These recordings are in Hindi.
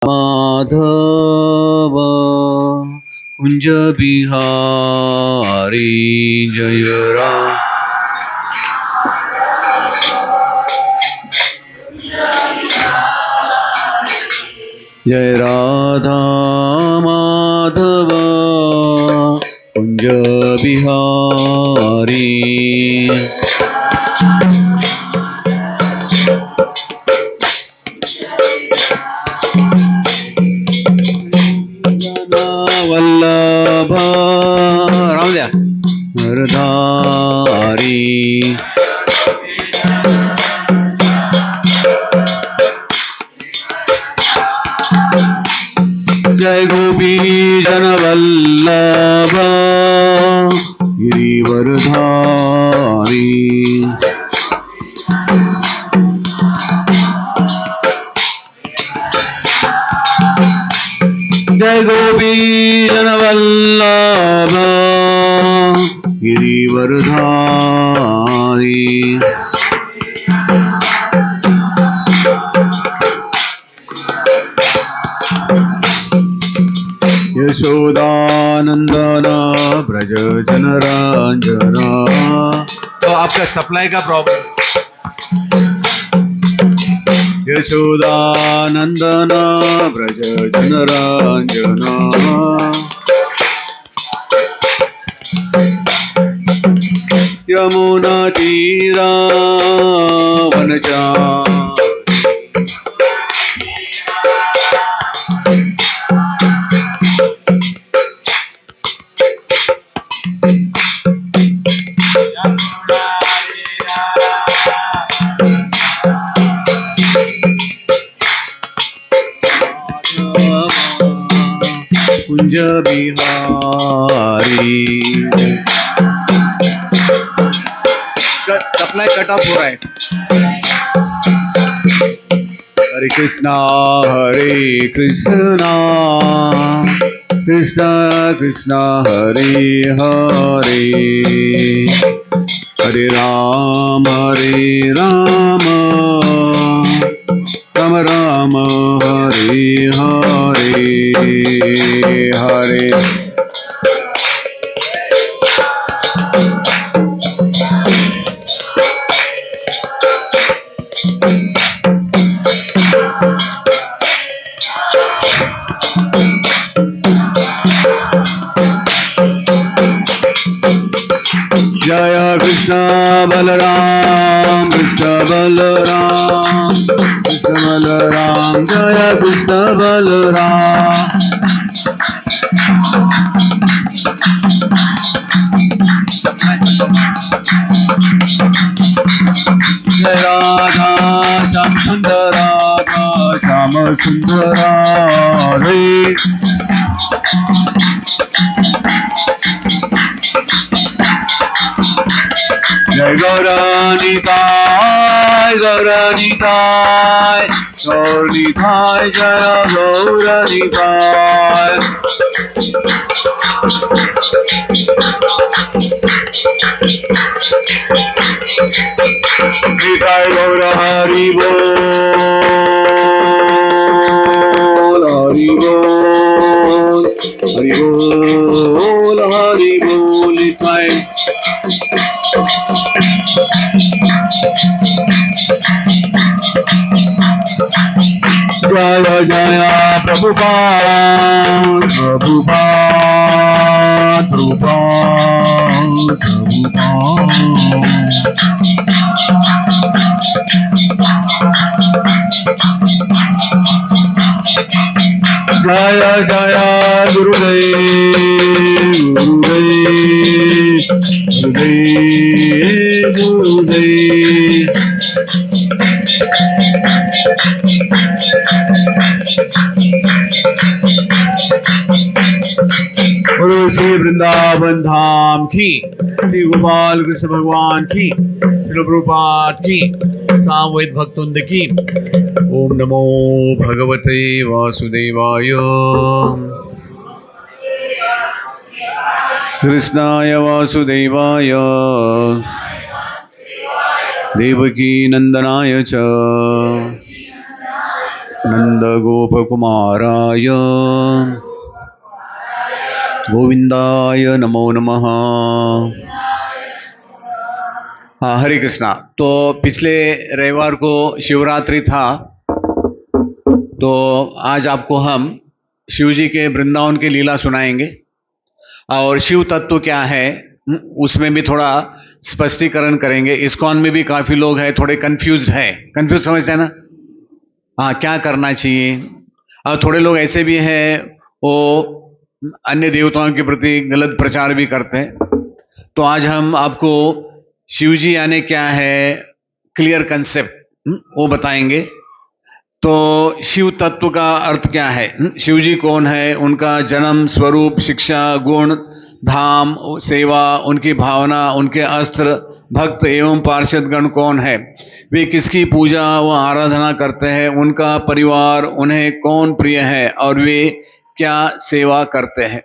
माधव कुंज बिहारी जय राम। जय राधा माधव कुंज बिहारी। वल्लभ राम द्या हरधारी। जय गोपी जन वल्लभ गिरिवरधारी। जय गोपी जन वल्लभ गिरिवरधारी। यशोदानंदन ब्रज जनरंजना। तो आपका सप्लाई का प्रॉब्लम। यशोदानंदन ब्रज जनरंजना। यमुना तीरा वनचारी। Kunj Bihari. Supply cut off हो रहा है। हरे कृष्णा कृष्ण कृष्ण हरे हरे। हरे राम राम राम हरे हरे। हरे जय कृष्ण बलराम जय कृष्ण बलराम। जय राधा श्याम सुंदर रे। जय गौरानिताय गौरानिताय गौरनिताय जय गौरानिताय। निताय गौर हरि बोल हरि बोल हरि बोल हरि बोल। निताय जय जय प्रभुपाद प्रभुपाद प्रभुपाद प्रभुपाद। जय जय गुरुदेव गुरुदेव गुरुदेव गुरुदेव। बोलो श्री वृंदावन धाम की, श्री गोपाल कृष्ण भगवान की, श्री प्रभुपाद की, सामवेद भक्तुंद की। ओम नमो भगवते वासुदेवाय। कृष्णाय वासुदेवाय देवकी नंदनाय च नन्दगोपकुमाराय गोविंदाय नमो नमः। हाँ, हरे कृष्णा। तो पिछले रविवार को शिवरात्रि था, तो आज आपको हम शिव जी के वृंदावन की लीला सुनाएंगे और शिव तत्व क्या है उसमें भी थोड़ा स्पष्टीकरण करेंगे। इस्कॉन में भी काफी लोग हैं, थोड़े कंफ्यूज समझते हैं ना। हाँ, क्या करना चाहिए। और थोड़े लोग ऐसे भी हैं, वो अन्य देवताओं के प्रति गलत प्रचार भी करते हैं। तो आज हम आपको शिव जी यानी क्या है, क्लियर कंसेप्ट वो बताएंगे। तो शिव तत्व का अर्थ क्या है, शिव जी कौन है, उनका जन्म, स्वरूप, शिक्षा, गुण, धाम, सेवा, उनकी भावना, उनके अस्त्र, भक्त एवं पार्षदगण कौन है, वे किसकी पूजा व आराधना करते हैं, उनका परिवार, उन्हें कौन प्रिय है और वे क्या सेवा करते हैं।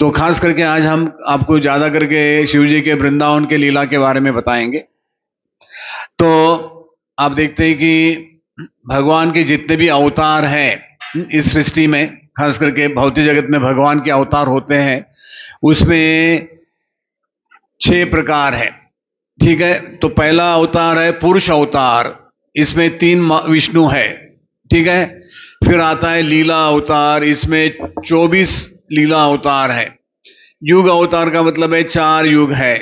तो खास करके आज हम आपको ज्यादा करके शिव जी के वृंदावन के लीला के बारे में बताएंगे। तो आप देखते हैं कि भगवान के जितने भी अवतार हैं इस सृष्टि में, खास करके भौतिक जगत में भगवान के अवतार होते हैं, उसमें 6 प्रकार है। ठीक है, तो पहला अवतार है पुरुष अवतार, इसमें 3 विष्णु है। ठीक है, फिर आता है लीला अवतार, इसमें 24 लीला अवतार है। युग अवतार का मतलब है 4 युग है।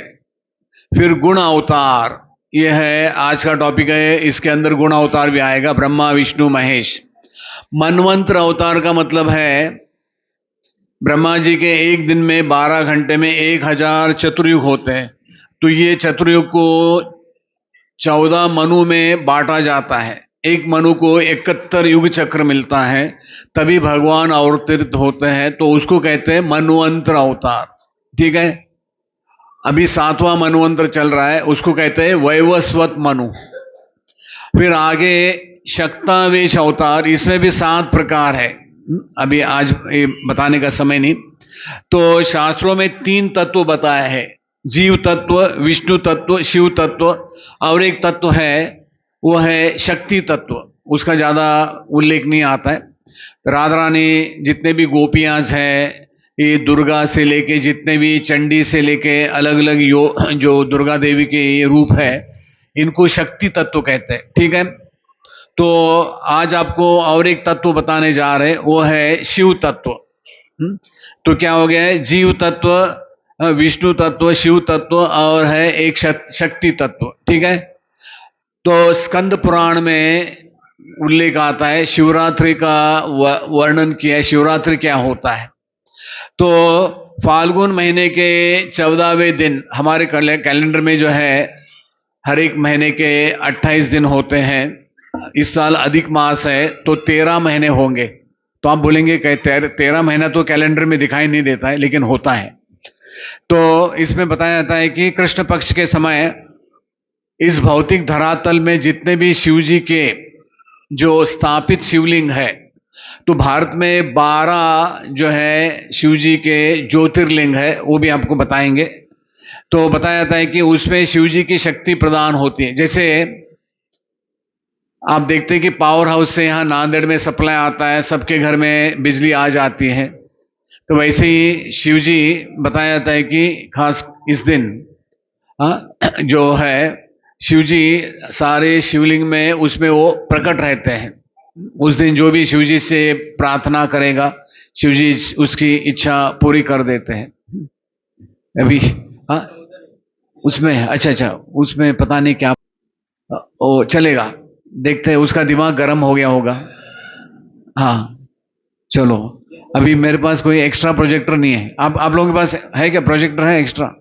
फिर गुण अवतार, यह है आज का टॉपिक है, इसके अंदर गुण अवतार भी आएगा, ब्रह्मा विष्णु महेश। मनवंतर अवतार का मतलब है ब्रह्मा जी के एक दिन में 12 घंटे में 1000 चतुर्युग होते हैं, तो ये चतुर्युग को 14 मनु में बांटा जाता है। एक मनु को 71 युग चक्र मिलता है, तभी भगवान अवतरित होते हैं, तो उसको कहते हैं मनवंतर अवतार। ठीक है, अभी 7वां मनवंतर चल रहा है, उसको कहते हैं वैवस्वत मनु। फिर आगे शक्तावेश अवतार, इसमें भी 7 प्रकार है, अभी आज बताने का समय नहीं। तो शास्त्रों में 3 तत्व बताया है, जीव तत्व, विष्णु तत्व, शिव तत्व, और एक तत्व है वो है शक्ति तत्व, उसका ज्यादा उल्लेख नहीं आता है। राधा रानी जितने भी गोपियां हैं, ये दुर्गा से लेके जितने भी चंडी से लेके अलग अलग जो दुर्गा देवी के ये रूप है, इनको शक्ति तत्व कहते हैं। ठीक है, तो आज आपको और एक तत्व बताने जा रहे हैं, वो है शिव तत्व। तो क्या हो गया है, जीव तत्व, विष्णु तत्व, शिव तत्व और है एक शक्ति तत्व। ठीक है, तो स्कंद पुराण में उल्लेख आता है, शिवरात्रि का वर्णन किया है, शिवरात्रि क्या होता है। तो फाल्गुन महीने के 14वें दिन, हमारे कैलेंडर में जो है हर एक महीने के 28 दिन होते हैं। इस साल अधिक मास है तो 13 महीने होंगे। तो आप बोलेंगे कि 13 महीना तो कैलेंडर में दिखाई नहीं देता है, लेकिन होता है। तो इसमें बताया जाता है कि कृष्ण पक्ष के समय इस भौतिक धरातल में जितने भी शिव जी के जो स्थापित शिवलिंग है, तो भारत में 12 जो है शिव जी के ज्योतिर्लिंग है, वो भी आपको बताएंगे। तो बताया जाता है कि उसमें शिव जी की शक्ति प्रदान होती है। जैसे आप देखते हैं कि पावर हाउस से यहाँ नांदेड़ में सप्लाई आता है, सबके घर में बिजली आ जाती है, तो वैसे ही शिव जी बताया जाता है कि खास इस दिन जो है शिव जी सारे शिवलिंग में उसमें वो प्रकट रहते हैं। उस दिन जो भी शिव जी से प्रार्थना करेगा, शिव जी उसकी इच्छा पूरी कर देते हैं। अभी उसमें अच्छा उसमें पता नहीं क्या वो चलेगा, देखते हैं। उसका दिमाग गर्म हो गया होगा। हाँ चलो, अभी मेरे पास कोई एक्स्ट्रा प्रोजेक्टर नहीं है। आप लोगों के पास है क्या प्रोजेक्टर, है एक्स्ट्रा?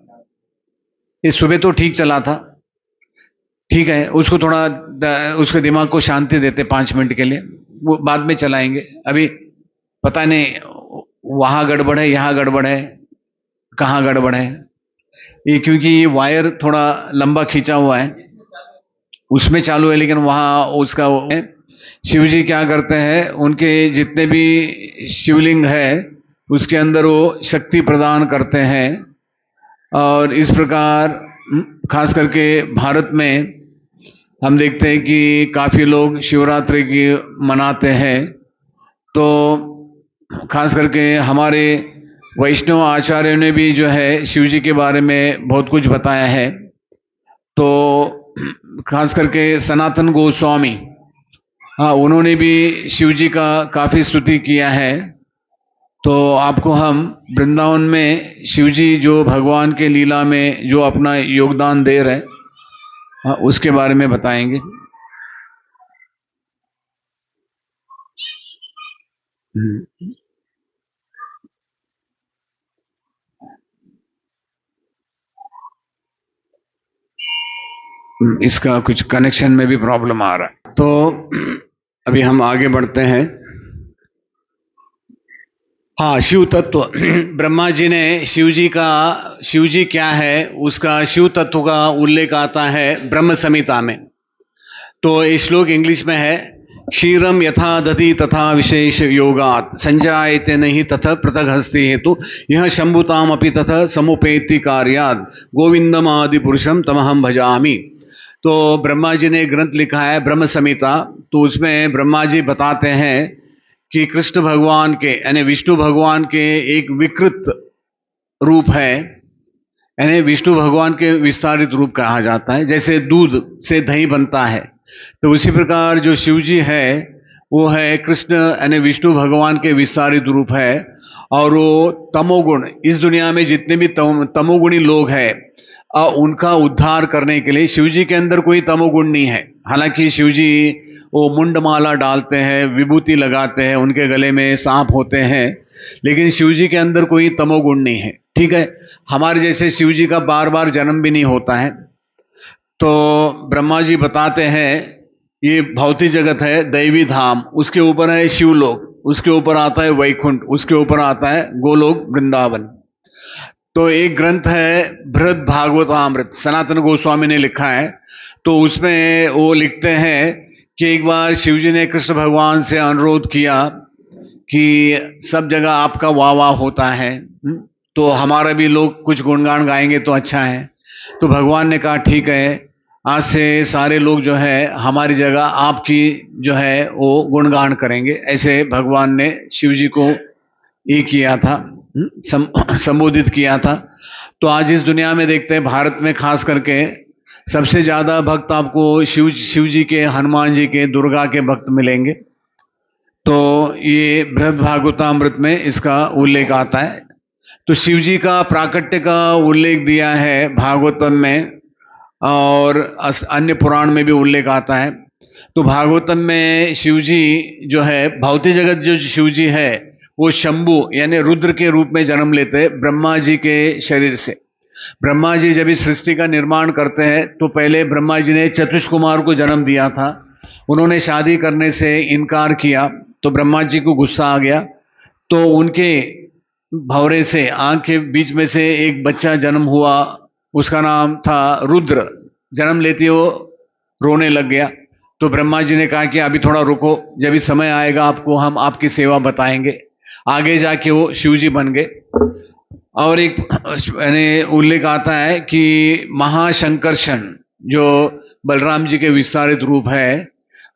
इस सुबह तो ठीक चला था, ठीक है, उसको थोड़ा उसके दिमाग को शांति देते 5 मिनट के लिए, वो बाद में चलाएंगे। अभी पता नहीं वहां गड़बड़ है, यहाँ गड़बड़ है, कहाँ गड़बड़ है ये, क्योंकि ये वायर थोड़ा लंबा खींचा हुआ है, उसमें चालू है, लेकिन वहां उसका शिव जी क्या करते हैं, उनके जितने भी शिवलिंग है उसके अंदर वो शक्ति प्रदान करते हैं। और इस प्रकार खास करके भारत में हम देखते हैं कि काफ़ी लोग शिवरात्रि की मनाते हैं, तो खास करके हमारे वैष्णव आचार्यों ने भी जो है शिव जी के बारे में बहुत कुछ बताया है। तो खास करके सनातन गोस्वामी, हाँ, उन्होंने भी शिव जी का काफ़ी स्तुति किया है। तो आपको हम वृंदावन में शिव जी जो भगवान के लीला में जो अपना योगदान दे रहे हैं, हाँ, उसके बारे में बताएंगे। इसका कुछ कनेक्शन में भी प्रॉब्लम आ रहा है, तो अभी हम आगे बढ़ते हैं। हाँ, शिव तत्व ब्रह्मा जी ने शिव जी क्या है उसका शिव तत्व का उल्लेख आता है ब्रह्म संहिता में। तो ये श्लोक इंग्लिश में है, क्षीरम यथा दधि तथा विशेष योगात संजायते नहीं तथा पृथक हस्ति हेतु यह शंभुताम अपि तथा समुपेति कार्याद गोविंदम आदि पुरुषम तमहम भजामि। तो ब्रह्मा जी ने ग्रंथ लिखा है ब्रह्म संहिता। तो उसमें ब्रह्मा जी बताते हैं कि कृष्ण भगवान के यानी विष्णु भगवान के एक विकृत रूप है, यानी विष्णु भगवान के विस्तारित रूप कहा जाता है। जैसे दूध से दही बनता है, तो उसी प्रकार जो शिव जी है वो है कृष्ण यानी विष्णु भगवान के विस्तारित रूप है। और वो तमोगुण, इस दुनिया में जितने भी तमोगुणी लोग हैं उनका उद्धार करने के लिए, शिव जी के अंदर कोई तमोगुण नहीं है। हालांकि शिव जी वो मुंडमाला डालते हैं, विभूति लगाते हैं, उनके गले में सांप होते हैं, लेकिन शिव जी के अंदर कोई तमोगुण नहीं है। ठीक है, हमारे जैसे शिव जी का बार बार जन्म भी नहीं होता है। तो ब्रह्मा जी बताते हैं ये भौतिक जगत है दैवी धाम, उसके ऊपर है शिवलोक, उसके ऊपर आता है वैकुंठ, उसके ऊपर आता है गोलोक वृंदावन। तो एक ग्रंथ है बृहद भागवतामृत, सनातन गोस्वामी ने लिखा है। तो उसमें वो लिखते हैं कि एक बार शिव जी ने कृष्ण भगवान से अनुरोध किया कि सब जगह आपका वाह वाह होता है, तो हमारा भी लोग कुछ गुणगान गाएंगे तो अच्छा है। तो भगवान ने कहा ठीक है, आज से सारे लोग जो है हमारी जगह आपकी जो है वो गुणगान करेंगे। ऐसे भगवान ने शिव जी को ये किया था, संबोधित किया था। तो आज इस दुनिया में देखते हैं भारत में खास करके सबसे ज्यादा भक्त आपको शिव जी के, हनुमान जी के, दुर्गा के भक्त मिलेंगे। तो ये बृहद भागवतामृत में इसका उल्लेख आता है। तो शिव जी का प्राकट्य का उल्लेख दिया है भागवतम में, और अन्य पुराण में भी उल्लेख आता है। तो भागवतम में शिव जी जो है, भौतिक जगत जो शिव जी है वो शंभु यानी रुद्र के रूप में जन्म लेते हैं ब्रह्मा जी के शरीर से। ब्रह्मा जी जब इस सृष्टि का निर्माण करते हैं तो पहले ब्रह्मा जी ने चतुष कुमार को जन्म दिया था। उन्होंने शादी करने से इनकार किया, तो ब्रह्मा जी को गुस्सा आ गया। तो उनके भंवरे से, आंख के बीच में से एक बच्चा जन्म हुआ, उसका नाम था रुद्र। जन्म लेते वो रोने लग गया। तो ब्रह्मा जी ने कहा कि अभी थोड़ा रुको, जब इस समय आएगा आपको हम आपकी सेवा बताएंगे। आगे जाके वो शिव जी बन गए। और एक यानी उल्लेख आता है कि महाशंकर्षण जो बलराम जी के विस्तारित रूप है,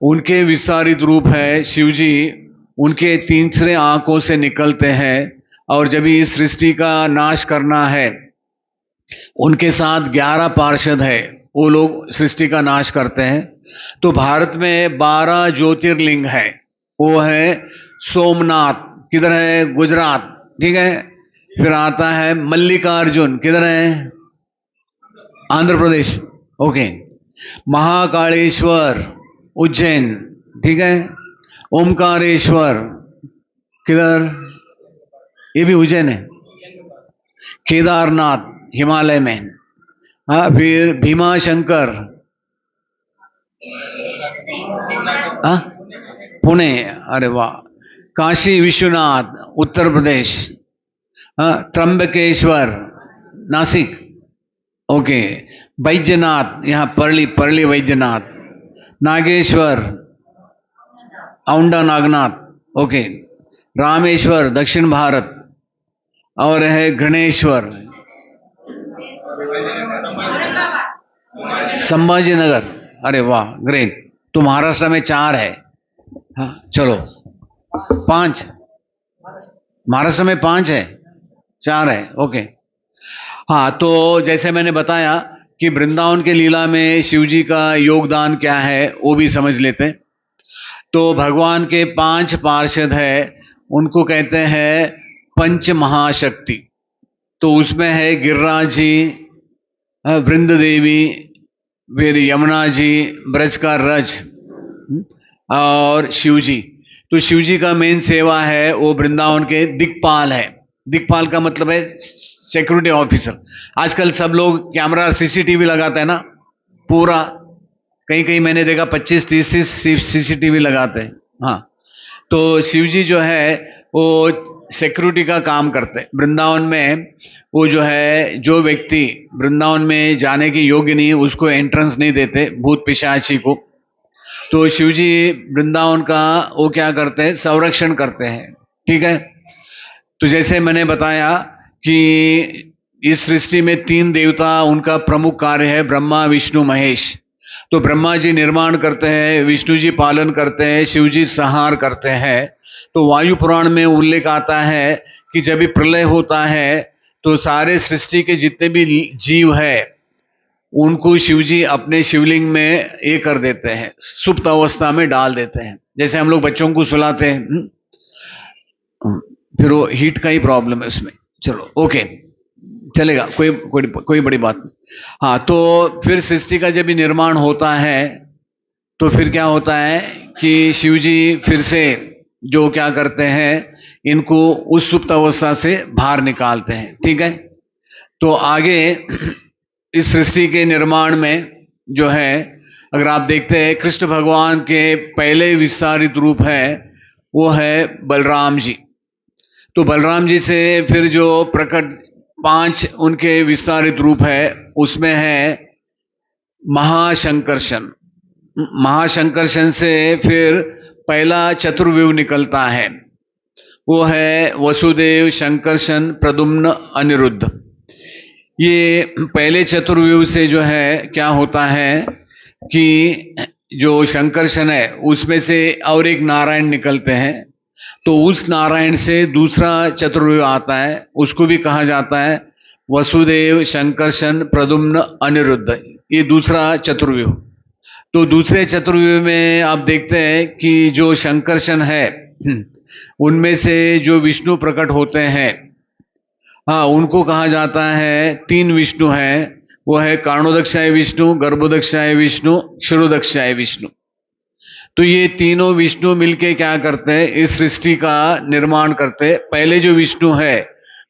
उनके विस्तारित रूप है शिव जी, उनके तीसरे आंखों से निकलते हैं। और जब इस सृष्टि का नाश करना है, उनके साथ 11 पार्षद है, वो लोग सृष्टि का नाश करते हैं। तो भारत में 12 ज्योतिर्लिंग है। वो है सोमनाथ, किधर है? गुजरात, ठीक है। फिर आता है मल्लिकार्जुन, किधर है? आंध्र प्रदेश, ओके। महाकालेश्वर उज्जैन, ठीक है। ओमकारेश्वर किधर? ये भी उज्जैन है। केदारनाथ हिमालय में, हाँ। फिर भीमाशंकर, हाँ, पुणे, अरे वाह। काशी विश्वनाथ उत्तर प्रदेश, हाँ। त्र्यंबकेश्वर नासिक, ओके। वैद्यनाथ यहाँ परली वैद्यनाथ। नागेश्वर औंडा नागनाथ, ओके। रामेश्वर दक्षिण भारत। और है घृणेश्वर संभाजी नगर, अरे वाह, ग्रेट। तो महाराष्ट्र में 4 है। हाँ चलो, 5 महाराष्ट्र में 5 है, 4 है, ओके। हाँ, तो जैसे मैंने बताया कि वृंदावन के लीला में शिव जी का योगदान क्या है वो भी समझ लेते हैं। तो भगवान के 5 पार्षद है, उनको कहते हैं पंच महाशक्ति। तो उसमें है गिरिराज जी, वृंद देवी, फिर यमुना जी, ब्रज का रज और शिव जी। तो शिव जी का मेन सेवा है वो वृंदावन के दिक्पाल है। दिक्पाल का मतलब है सिक्योरिटी ऑफिसर। आजकल सब लोग कैमरा सीसीटीवी लगाते हैं ना, पूरा कहीं कहीं मैंने देखा 25-30 सीसीटीवी लगाते हैं। हाँ, तो शिव जी जो है वो सिक्योरिटी का काम करते हैं वृंदावन में। वो जो है, जो व्यक्ति वृंदावन में जाने की योग्य नहीं उसको एंट्रेंस नहीं देते, भूत पिशाची को। तो शिव जी वृंदावन का वो क्या करते हैं, संरक्षण करते हैं। ठीक है। तो जैसे मैंने बताया कि इस सृष्टि में 3 देवता, उनका प्रमुख कार्य है ब्रह्मा विष्णु महेश। तो ब्रह्मा जी निर्माण करते हैं, विष्णु जी पालन करते हैं, शिव जी संहार करते हैं। तो वायु पुराण में उल्लेख आता है कि जब भी प्रलय होता है तो सारे सृष्टि के जितने भी जीव है उनको शिव जी अपने शिवलिंग में ये कर देते हैं, सुप्त अवस्था में डाल देते हैं। जैसे हम लोग बच्चों को सुलाते हैं, फिर वो हीट का ही प्रॉब्लम है उसमें। चलो ओके, चलेगा, कोई बड़ी बात नहीं। हाँ, तो फिर सृष्टि का जब भी निर्माण होता है तो फिर क्या होता है कि शिव जी फिर से जो क्या करते हैं, इनको उस सुप्त अवस्था से बाहर निकालते हैं। ठीक है। तो आगे इस सृष्टि के निर्माण में जो है, अगर आप देखते हैं कृष्ण भगवान के पहले विस्तारित रूप है वो है बलराम जी। तो बलराम जी से फिर जो प्रकट 5 उनके विस्तारित रूप है उसमें है महाशंकर्षण। महाशंकर्षण से फिर पहला चतुर्व्यूह निकलता है, वो है वसुदेव, शंकर्षण, प्रद्युम्न, अनिरुद्ध। ये पहले चतुर्व्यूह से जो है क्या होता है कि जो शंकर्षण है उसमें से और एक नारायण निकलते हैं। तो उस नारायण से दूसरा चतुर्व्यूह आता है, उसको भी कहा जाता है वसुदेव, शंकर्षण, प्रद्युम्न, अनिरुद्ध। ये दूसरा चतुर्व्यूह। तो दूसरे चतुर्व्यूह में आप देखते हैं कि जो शंकर्षण है उनमें से जो विष्णु प्रकट होते हैं, हाँ, उनको कहा जाता है 3 विष्णु है। वो है कारणोदक्षाय विष्णु, गर्भोदक्षाय विष्णु, क्षीरोदक्षाय विष्णु। तो ये तीनों विष्णु मिलके क्या करते हैं, इस सृष्टि का निर्माण करते हैं। पहले जो विष्णु है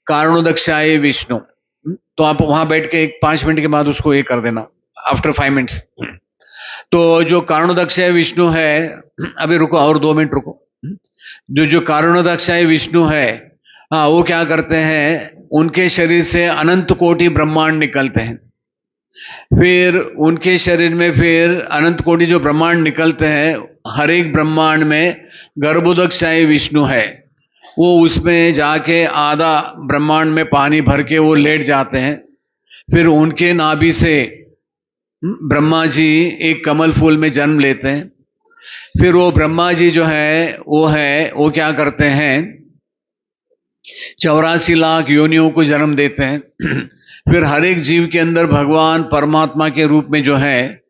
कारणोदक्षाय विष्णु, तो आप वहां बैठ के 5 मिनट के बाद उसको ये कर देना, आफ्टर 5 मिनट्स। तो जो कारणोदक्षाय विष्णु है, अभी रुको और 2 मिनट रुको। जो कारणोदक्षाय विष्णु है, हाँ, वो क्या करते हैं, उनके शरीर से अनंत कोटि ब्रह्मांड निकलते हैं। फिर उनके शरीर में फिर अनंत कोटि जो ब्रह्मांड निकलते हैं, हर एक ब्रह्मांड में गर्भोदक्षाय विष्णु है, वो उसमें जाके आधा ब्रह्मांड में पानी भर के वो लेट जाते हैं। फिर उनके नाभि से ब्रह्मा जी एक कमल फूल में जन्म लेते हैं। फिर वो ब्रह्मा जी जो है वो क्या करते हैं, 84 लाख योनियों को जन्म देते हैं। फिर हर एक जीव के अंदर भगवान परमात्मा के रूप में जो है,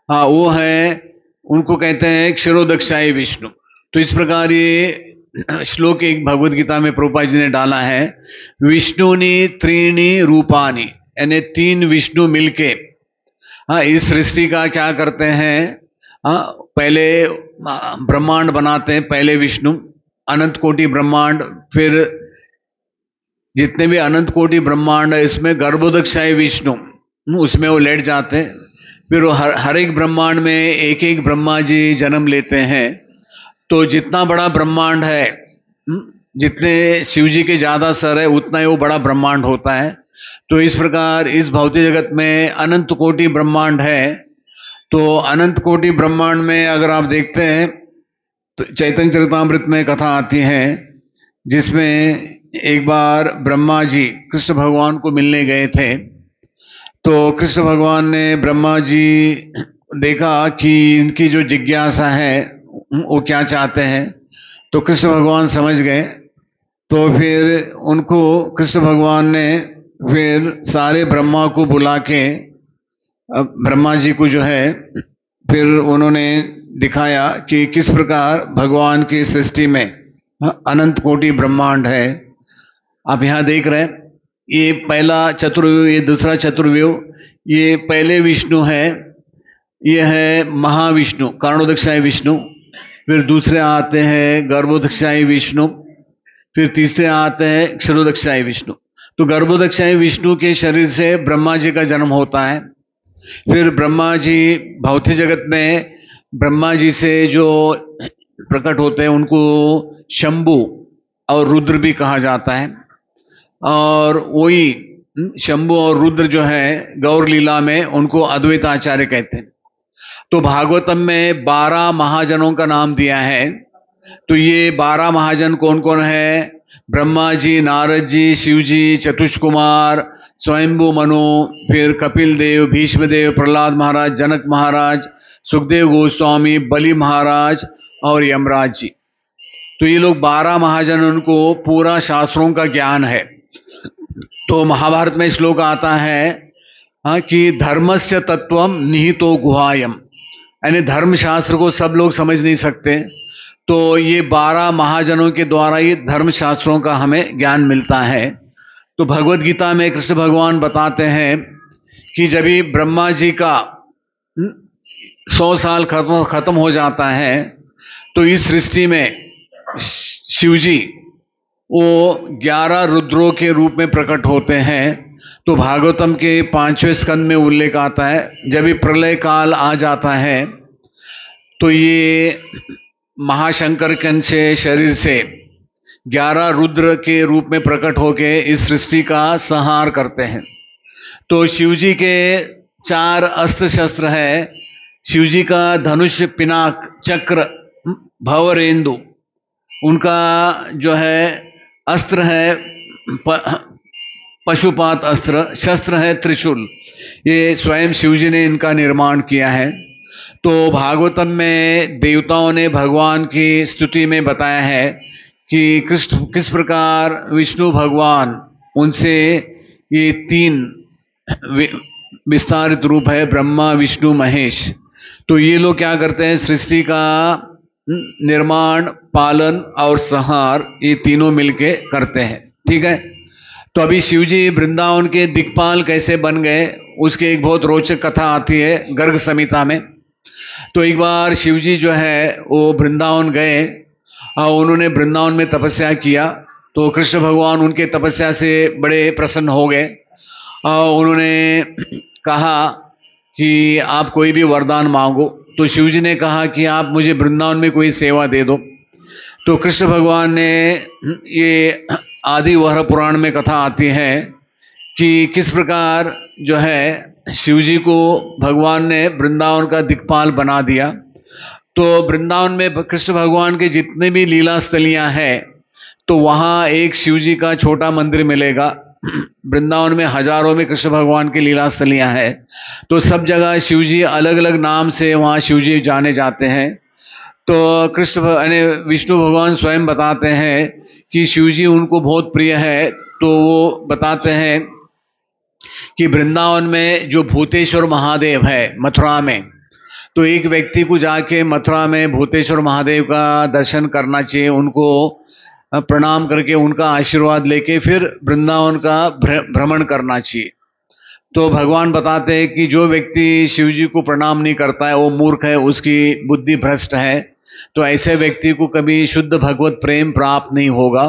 हाँ, वो है, उनको कहते हैं क्षीरोदक्षाय विष्णु। तो इस प्रकार ये श्लोक एक भगवद गीता में प्रभुपाद जी ने डाला है, विष्णुनि त्रीणि रूपानि, यानी 3 विष्णु मिलके, हाँ, इस सृष्टि का क्या करते हैं, हाँ, पहले ब्रह्मांड बनाते हैं, पहले विष्णु, अनंत कोटि ब्रह्मांड, फिर जितने भी अनंत कोटि ब्रह्मांड है इसमें गर्भोदक्षाय विष्णु, उसमें वो लेट जाते हैं। फिर वो हर एक ब्रह्मांड में एक एक ब्रह्मा जी जन्म लेते हैं। तो जितना बड़ा ब्रह्मांड है, जितने शिव जी के ज्यादा सर है उतना ही वो बड़ा ब्रह्मांड होता है। तो इस प्रकार इस भौतिक जगत में अनंत कोटि ब्रह्मांड है। तो अनंत कोटि ब्रह्मांड में अगर आप देखते हैं तो चैतन्य चरितामृत में कथा आती है जिसमें एक बार ब्रह्मा जी कृष्ण भगवान को मिलने गए थे। तो कृष्ण भगवान ने ब्रह्मा जी देखा कि इनकी जो जिज्ञासा है वो क्या चाहते हैं, तो कृष्ण भगवान समझ गए। तो फिर उनको कृष्ण भगवान ने फिर सारे ब्रह्मा को बुला के, अब ब्रह्मा जी को जो है फिर उन्होंने दिखाया कि किस प्रकार भगवान की सृष्टि में अनंत कोटि ब्रह्मांड है। आप यहाँ देख रहे हैं, ये पहला चतुर्व्यूह, ये दूसरा चतुर्व्यूह, ये पहले विष्णु है, ये है महाविष्णु कारणोदकशाही विष्णु। फिर दूसरे आते हैं गर्भोदकशाही विष्णु, फिर तीसरे आते हैं क्षरोदकशाही विष्णु। तो गर्भोदकशाही विष्णु के शरीर से ब्रह्मा जी का जन्म होता है। फिर ब्रह्मा जी भौतिक जगत में ब्रह्मा जी से जो प्रकट होते हैं उनको शंभु और रुद्र भी कहा जाता है। और वही शंभु और रुद्र जो है गौर लीला में उनको अद्वैत आचार्य कहते हैं। तो भागवतम में 12 महाजनों का नाम दिया है। तो ये 12 महाजन कौन कौन है? ब्रह्मा जी, नारद जी, शिव जी, चतुष कुमार, स्वयंभू मनु, फिर कपिल देव, भीष्म देव, प्रहलाद महाराज, जनक महाराज, सुखदेव गोस्वामी, बलि महाराज और यमराज जी। तो ये लोग 12 महाजन, उनको पूरा शास्त्रों का ज्ञान है। तो महाभारत में श्लोक आता है कि धर्मस्य तत्वम निहितो गुहायम, यानी धर्म शास्त्र को सब लोग समझ नहीं सकते। तो ये 12 महाजनों के द्वारा ये धर्म शास्त्रों का हमें ज्ञान मिलता है। तो भगवत गीता में कृष्ण भगवान बताते हैं कि जब भी ब्रह्मा जी का 100 साल खत्म हो जाता है तो इस सृष्टि में शिव जी वो 11 रुद्रों के रूप में प्रकट होते हैं। तो भागवतम के 5वें स्कंद में उल्लेख आता है, जब भी प्रलय काल आ जाता है तो ये महाशंकर के शरीर से 11 रुद्र के रूप में प्रकट होके इस सृष्टि का संहार करते हैं। तो शिव जी के 4 अस्त्र शस्त्र है। शिव जी का धनुष, पिनाक, चक्र, भवरेंदु, उनका जो है अस्त्र है पशुपात अस्त्र, शस्त्र है त्रिशूल। ये स्वयं शिव जी ने इनका निर्माण किया है। तो भागवतम में देवताओं ने भगवान की स्तुति में बताया है कि कृष्ण किस प्रकार विष्णु भगवान उनसे ये 3 विस्तारित रूप है, ब्रह्मा, विष्णु, महेश। तो ये लोग क्या करते हैं? सृष्टि का निर्माण, पालन और संहार ये तीनों मिलके करते हैं। ठीक है। तो अभी शिव जी वृंदावन के दिक्पाल कैसे बन गए, उसकी एक बहुत रोचक कथा आती है गर्ग संहिता में। तो एक बार शिव जी जो है वो वृंदावन गए और उन्होंने वृंदावन में तपस्या किया। तो कृष्ण भगवान उनके तपस्या से बड़े प्रसन्न हो गए और उन्होंने कहा कि आप कोई भी वरदान मांगो। तो शिव जी ने कहा कि आप मुझे वृंदावन में कोई सेवा दे दो। तो कृष्ण भगवान ने, ये आदि वराह पुराण में कथा आती है कि किस प्रकार जो है शिव जी को भगवान ने वृंदावन का दिक्पाल बना दिया। तो वृंदावन में कृष्ण भगवान के जितने भी लीला स्थलियां हैं तो वहाँ एक शिव जी का छोटा मंदिर मिलेगा। वृंदावन में हजारों में कृष्ण भगवान की लीला स्थलियां हैं। तो सब जगह शिव जी अलग अलग नाम से वहाँ शिव जी जाने जाते हैं। तो यानी विष्णु भगवान स्वयं बताते हैं कि शिव जी उनको बहुत प्रिय है। तो वो बताते हैं कि वृंदावन में जो भूतेश्वर महादेव है मथुरा में, तो एक व्यक्ति को जाके मथुरा में भूतेश्वर महादेव का दर्शन करना चाहिए, उनको प्रणाम करके उनका आशीर्वाद लेके फिर वृंदावन का भ्रमण करना चाहिए। तो भगवान बताते हैं कि जो व्यक्ति शिव जी को प्रणाम नहीं करता है वो मूर्ख है, उसकी बुद्धि भ्रष्ट है। तो ऐसे व्यक्ति को कभी शुद्ध भगवत प्रेम प्राप्त नहीं होगा।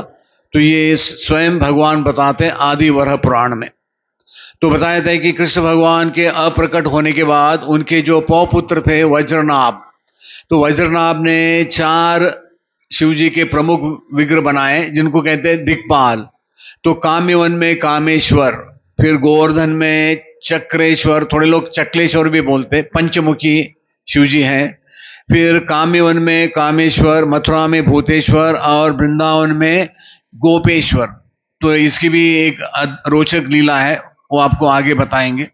तो ये स्वयं भगवान बताते हैं आदि वराह पुराण में। तो बताया था कि कृष्ण भगवान के अप्रकट होने के बाद उनके जो पौपुत्र थे वज्रनाभ, तो वज्रनाभ ने 4 शिव जी के प्रमुख विग्रह बनाए जिनको कहते हैं दिक्पाल। तो काम्यवन में कामेश्वर, फिर गोवर्धन में चक्रेश्वर, थोड़े लोग चक्लेश्वर भी बोलते, पंचमुखी शिव जी हैं। फिर काम्यवन में कामेश्वर, मथुरा में भूतेश्वर और वृंदावन में गोपेश्वर। तो इसकी भी एक रोचक लीला है, वो आपको आगे बताएंगे।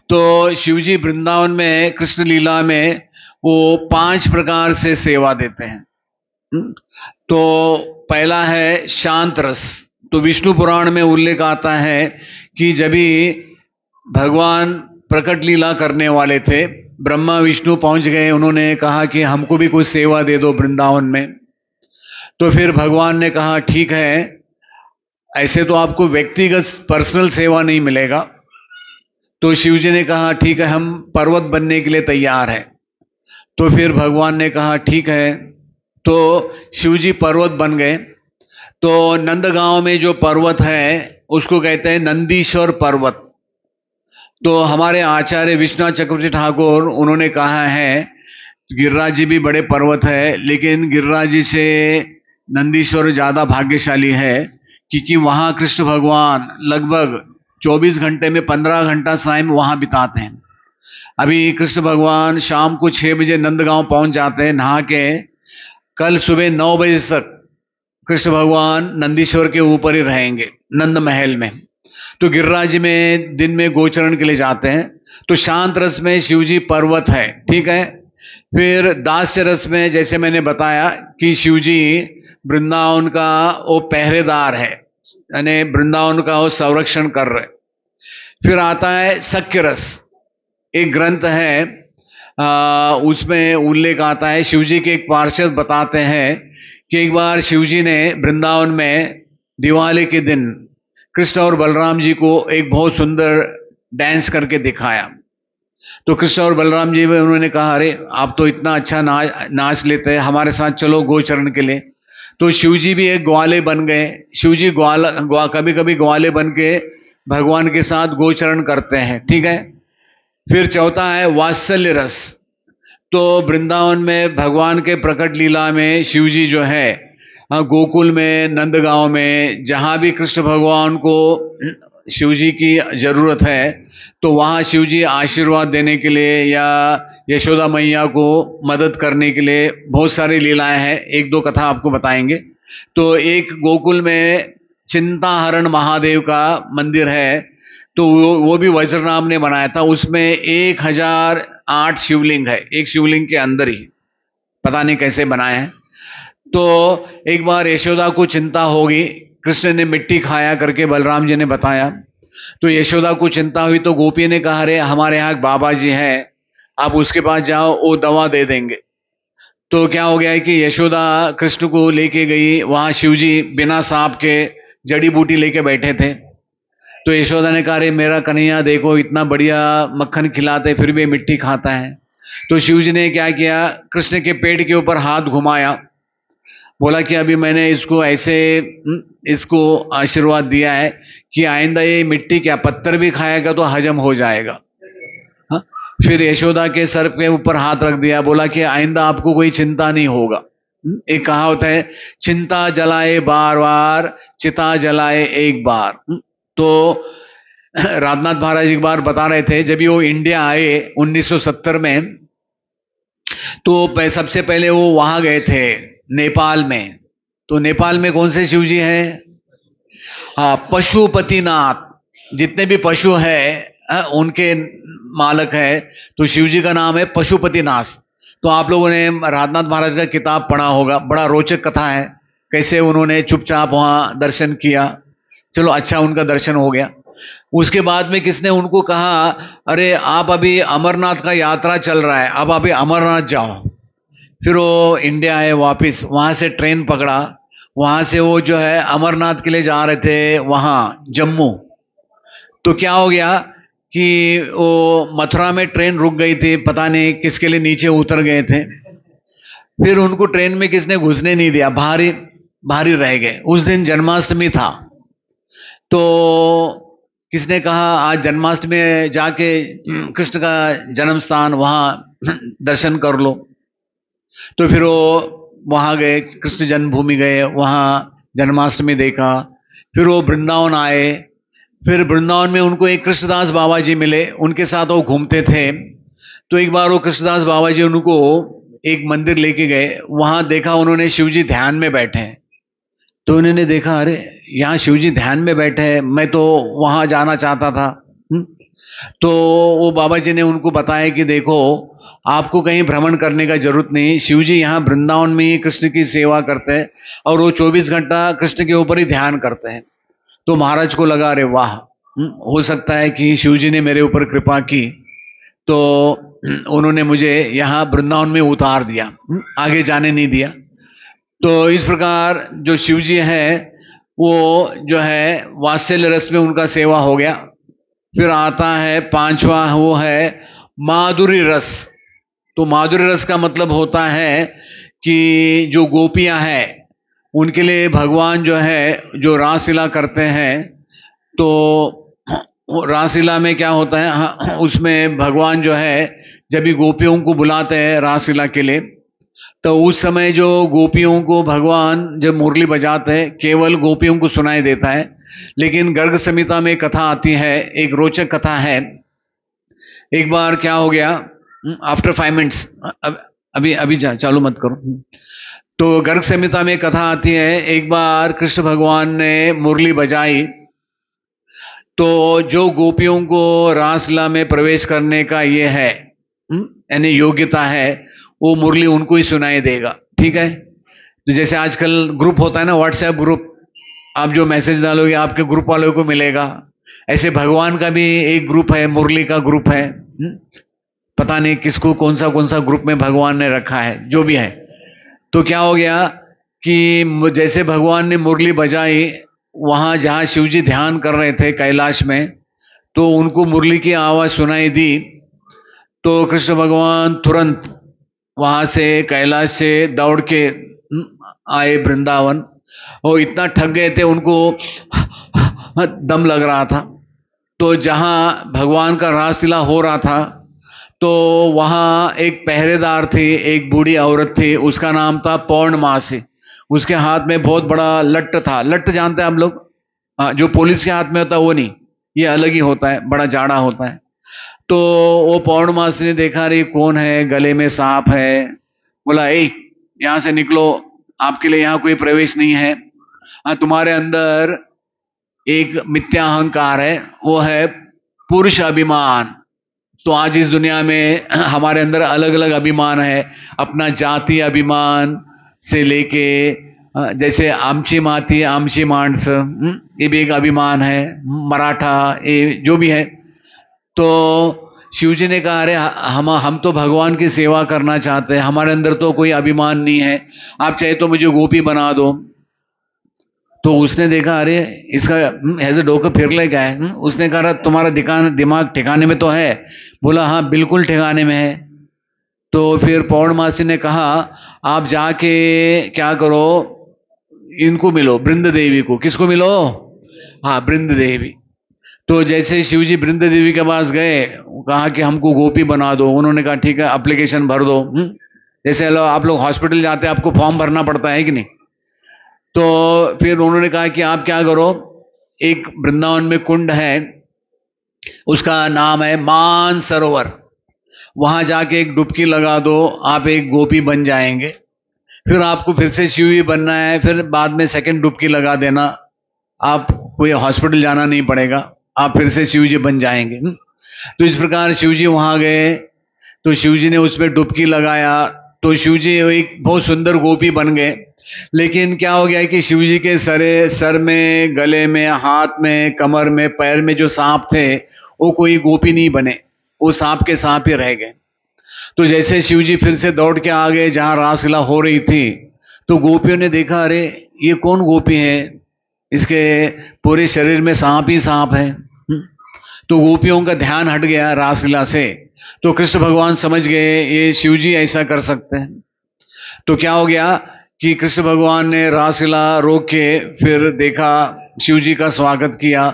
तो शिव जी वृंदावन में कृष्ण लीला में वो 5 प्रकार से सेवा देते हैं। तो पहला है शांत रस। तो विष्णु पुराण में उल्लेख आता है कि जब भी भगवान प्रकट लीला करने वाले थे, ब्रह्मा विष्णु पहुंच गए, उन्होंने कहा कि हमको भी कुछ सेवा दे दो वृंदावन में। तो फिर भगवान ने कहा ठीक है, ऐसे तो आपको व्यक्तिगत पर्सनल सेवा नहीं मिलेगा। तो शिव जी ने कहा ठीक है, हम पर्वत बनने के लिए तैयार हैं। तो फिर भगवान ने कहा ठीक है, तो शिव जी पर्वत बन गए। तो नंदगांव में जो पर्वत है उसको कहते हैं नंदीश्वर पर्वत। तो हमारे आचार्य विश्वनाथ चक्रवर्ती ठाकुर उन्होंने कहा है गिरिराज जी भी बड़े पर्वत है, लेकिन गिरिराज जी से नंदीश्वर ज्यादा भाग्यशाली है, क्योंकि वहां कृष्ण भगवान लगभग 24 घंटे में 15 घंटा टाइम वहां बिताते हैं। अभी कृष्ण भगवान शाम को 6 बजे नंदगांव पहुंच जाते हैं नहा के। कल सुबह 9 बजे तक कृष्ण भगवान नंदीश्वर के ऊपर ही रहेंगे नंद महल में। तो गिरिराज में दिन में गोचरण के लिए जाते हैं। तो शांत रस में शिव जी पर्वत है, ठीक है। फिर दास्य रस में जैसे मैंने बताया कि शिव जी वृंदावन का वो पहरेदार है, यानी वृंदावन का वो संरक्षण कर रहे। फिर आता है सख्य रस, एक ग्रंथ है, उसमें उल्लेख आता है, शिव जी के एक पार्षद बताते हैं कि एक बार शिव जी ने वृंदावन में दिवाली के दिन कृष्ण और बलराम जी को एक बहुत सुंदर डांस करके दिखाया। तो कृष्ण और बलराम जी में उन्होंने कहा अरे आप तो इतना अच्छा नाच लेते हैं, हमारे साथ चलो गोचरण के लिए। तो शिव जी भी एक ग्वाले बन गए। शिव जी कभी कभी ग्वाले बन के भगवान के साथ गोचरण करते हैं, ठीक है। फिर चौथा है वात्सल्य रस। तो वृंदावन में भगवान के प्रकट लीला में शिव जी जो है गोकुल में, नंदगांव में, जहां भी कृष्ण भगवान को शिव जी की जरूरत है तो वहां शिव जी आशीर्वाद देने के लिए या यशोदा मैया को मदद करने के लिए बहुत सारी लीलाएं हैं। एक दो कथा आपको बताएंगे। तो एक गोकुल में चिंताहरण महादेव का मंदिर है, तो वो भी वज्रनाम ने बनाया था। उसमें 1008 शिवलिंग है, एक शिवलिंग के अंदर ही, पता नहीं कैसे बनाए हैं। तो एक बार यशोदा को चिंता होगी, कृष्ण ने मिट्टी खाया करके बलराम जी ने बताया। तो यशोदा को चिंता हुई तो गोपी ने कहा अरे हमारे यहाँ बाबा जी हैं, आप उसके पास जाओ, वो दवा दे देंगे। तो क्या हो गया है कि यशोदा कृष्ण को लेके गई, वहां शिवजी बिना सांप के जड़ी बूटी लेके बैठे थे। तो यशोदा ने कहा अरे मेरा कन्हैया देखो इतना बढ़िया मक्खन खिलाते फिर भी मिट्टी खाता है। तो शिवजी ने क्या किया, कृष्ण के पेट के ऊपर हाथ घुमाया, बोला कि अभी मैंने इसको ऐसे इसको आशीर्वाद दिया है कि आइंदा ये मिट्टी क्या पत्थर भी खाएगा तो हजम हो जाएगा। हा? फिर यशोदा के सर के ऊपर हाथ रख दिया, बोला कि आइंदा आपको कोई चिंता नहीं होगा। एक कहावत है, चिंता जलाए बार बार, चिता जलाए एक बार। तो राजनाथ महाराज एक बार बता रहे थे जब वो इंडिया आए 1970 में, तो सबसे पहले वो वहां गए थे नेपाल में। तो नेपाल में कौन से शिव जी हैं? हाँ, पशुपतिनाथ। जितने भी पशु है उनके मालक है, तो शिव जी का नाम है पशुपतिनाथ। तो आप लोगों ने राजनाथ महाराज का किताब पढ़ा होगा, बड़ा रोचक कथा है, कैसे उन्होंने चुपचाप वहां दर्शन किया। चलो अच्छा, उनका दर्शन हो गया। उसके बाद में किसने उनको कहा अरे आप अभी अमरनाथ का यात्रा चल रहा है, आप अभी अमरनाथ जाओ। फिर वो इंडिया आए वापिस, वहां से ट्रेन पकड़ा, वहां से वो जो है अमरनाथ के लिए जा रहे थे वहां जम्मू। तो क्या हो गया कि वो मथुरा में ट्रेन रुक गई थी, पता नहीं किसके लिए नीचे उतर गए थे। फिर उनको ट्रेन में किसने घुसने नहीं दिया, भारी भारी रह गए। उस दिन जन्माष्टमी था, तो किसने कहा आज जन्माष्टमी में जाके कृष्ण का जन्म स्थान वहां दर्शन कर लो। तो फिर वो वहां गए, कृष्ण जन्मभूमि गए, वहां जन्माष्टमी देखा। फिर वो वृंदावन आए। फिर वृंदावन में उनको एक कृष्णदास बाबा जी मिले, उनके साथ वो घूमते थे। तो एक बार वो कृष्णदास बाबा जी उनको एक मंदिर लेके गए, वहां देखा उन्होंने शिवजी ध्यान में बैठे हैं। तो उन्होंने देखा अरे यहाँ शिवजी ध्यान में बैठे हैं, मैं तो वहां जाना चाहता था। तो वो बाबा जी ने उनको बताया कि देखो, आपको कहीं भ्रमण करने का जरूरत नहीं, शिव जी यहाँ वृंदावन में ही कृष्ण की सेवा करते हैं और वो 24 घंटा कृष्ण के ऊपर ही ध्यान करते हैं। तो महाराज को लगा, अरे वाह, हो सकता है कि शिव जी ने मेरे ऊपर कृपा की, तो उन्होंने मुझे यहाँ वृंदावन में उतार दिया, आगे जाने नहीं दिया। तो इस प्रकार जो शिव जी है वो जो है वात्सल्य रस में उनका सेवा हो गया। फिर आता है पांचवा, वो है माधुरी रस। तो माधुरी रस का मतलब होता है कि जो गोपियां हैं उनके लिए भगवान जो है जो रासलीला करते हैं, तो रासलीला में क्या होता है, उसमें भगवान जो है जब भी गोपियों को बुलाते हैं रासलीला के लिए, तो उस समय जो गोपियों को भगवान जब मुरली बजाते हैं केवल गोपियों को सुनाई देता है। लेकिन गर्ग संहिता में कथा आती है, एक रोचक कथा है। एक बार क्या हो गया, आफ्टर 5 मिनट्स, अभी अभी चालू मत करो। तो गर्ग संहिता में कथा आती है, एक बार कृष्ण भगवान ने मुरली बजाई, तो जो गोपियों को रासलीला में प्रवेश करने का ये है यानी योग्यता है, वो मुरली उनको ही सुनाई देगा। ठीक है, तो जैसे आजकल ग्रुप होता है ना, व्हाट्सएप ग्रुप, आप जो मैसेज डालोगे आपके ग्रुप वालों को मिलेगा, ऐसे भगवान का भी एक ग्रुप है, मुरली का ग्रुप है। पता नहीं किसको कौन सा ग्रुप में भगवान ने रखा है, जो भी है। तो क्या हो गया कि जैसे भगवान ने मुरली बजाई, वहां जहां शिव जी ध्यान कर रहे थे कैलाश में, तो उनको मुरली की आवाज सुनाई दी। तो कृष्ण भगवान तुरंत वहां से कैलाश से दौड़ के आए वृंदावन। वो इतना थक गए थे, उनको दम लग रहा था। तो जहां भगवान का रासलीला हो रहा था, तो वहां एक पहरेदार थी, एक बूढ़ी औरत थी, उसका नाम था पौर्णमासी। उसके हाथ में बहुत बड़ा लट्ट था। लट्ट जानते हैं आप लोग? जो पुलिस के हाथ में होता है वो नहीं, ये अलग ही होता है, बड़ा जाड़ा होता है। तो वो पौर्णमासी ने देखा, अरे कौन है, गले में सांप है। बोला, ए यहां से निकलो, आपके लिए यहाँ कोई प्रवेश नहीं है। तुम्हारे अंदर एक मिथ्या अहंकार है, वो है पुरुष अभिमान। तो आज इस दुनिया में हमारे अंदर अलग अलग अभिमान है, अपना जाति अभिमान से लेके जैसे आमची माती आमची मांस, ये भी एक अभिमान है, मराठा, ये जो भी है। तो शिव जी ने कहा, अरे हम तो भगवान की सेवा करना चाहते हैं, हमारे अंदर तो कोई अभिमान नहीं है, आप चाहे तो मुझे गोपी बना दो। तो उसने देखा, अरे इसका ऐसे डोका फिर ले गया है। उसने कहा, तुम्हारा दिमाग ठिकाने में तो है? बोला, हाँ बिल्कुल ठिकाने में है। तो फिर पौर्णमासी ने कहा, आप जाके क्या करो, इनको मिलो, वृंद देवी को। किसको मिलो? हाँ, वृंद देवी। तो जैसे शिव जी वृंद देवी के पास गए, कहा कि हमको गोपी बना दो। उन्होंने कहा, ठीक है, एप्लीकेशन भर दो। जैसे आप लोग हॉस्पिटल जाते हैं, आपको फॉर्म भरना पड़ता है कि नहीं? तो फिर उन्होंने कहा कि आप क्या करो, एक वृंदावन में कुंड है, उसका नाम है मान सरोवर, वहां जाके एक डुबकी लगा दो, आप एक गोपी बन जाएंगे। फिर आपको फिर से शिव ही बनना है, फिर बाद में सेकंड डुबकी लगा देना, आप कोई हॉस्पिटल जाना नहीं पड़ेगा, आप फिर से शिव जी बन जाएंगे। तो इस प्रकार शिव जी वहां गए, तो शिव जी ने उसमें डुबकी लगाया, तो शिव जी एक बहुत सुंदर गोपी बन गए। लेकिन क्या हो गया कि शिव जी के सर में, गले में, हाथ में, कमर में, पैर में जो सांप थे, वो कोई गोपी नहीं बने, वो सांप के सांप ही रह गए। तो जैसे शिव जी फिर से दौड़ के आ गए जहां रासलीला हो रही थी, तो गोपियों ने देखा, अरे ये कौन गोपी है, इसके पूरे शरीर में सांप ही सांप है। तो गोपियों का ध्यान हट गया रासलीला से। तो कृष्ण भगवान समझ गए ये शिव जी ऐसा कर सकते हैं। तो क्या हो गया कि कृष्ण भगवान ने रासलीला रोक के फिर देखा, शिव जी का स्वागत किया,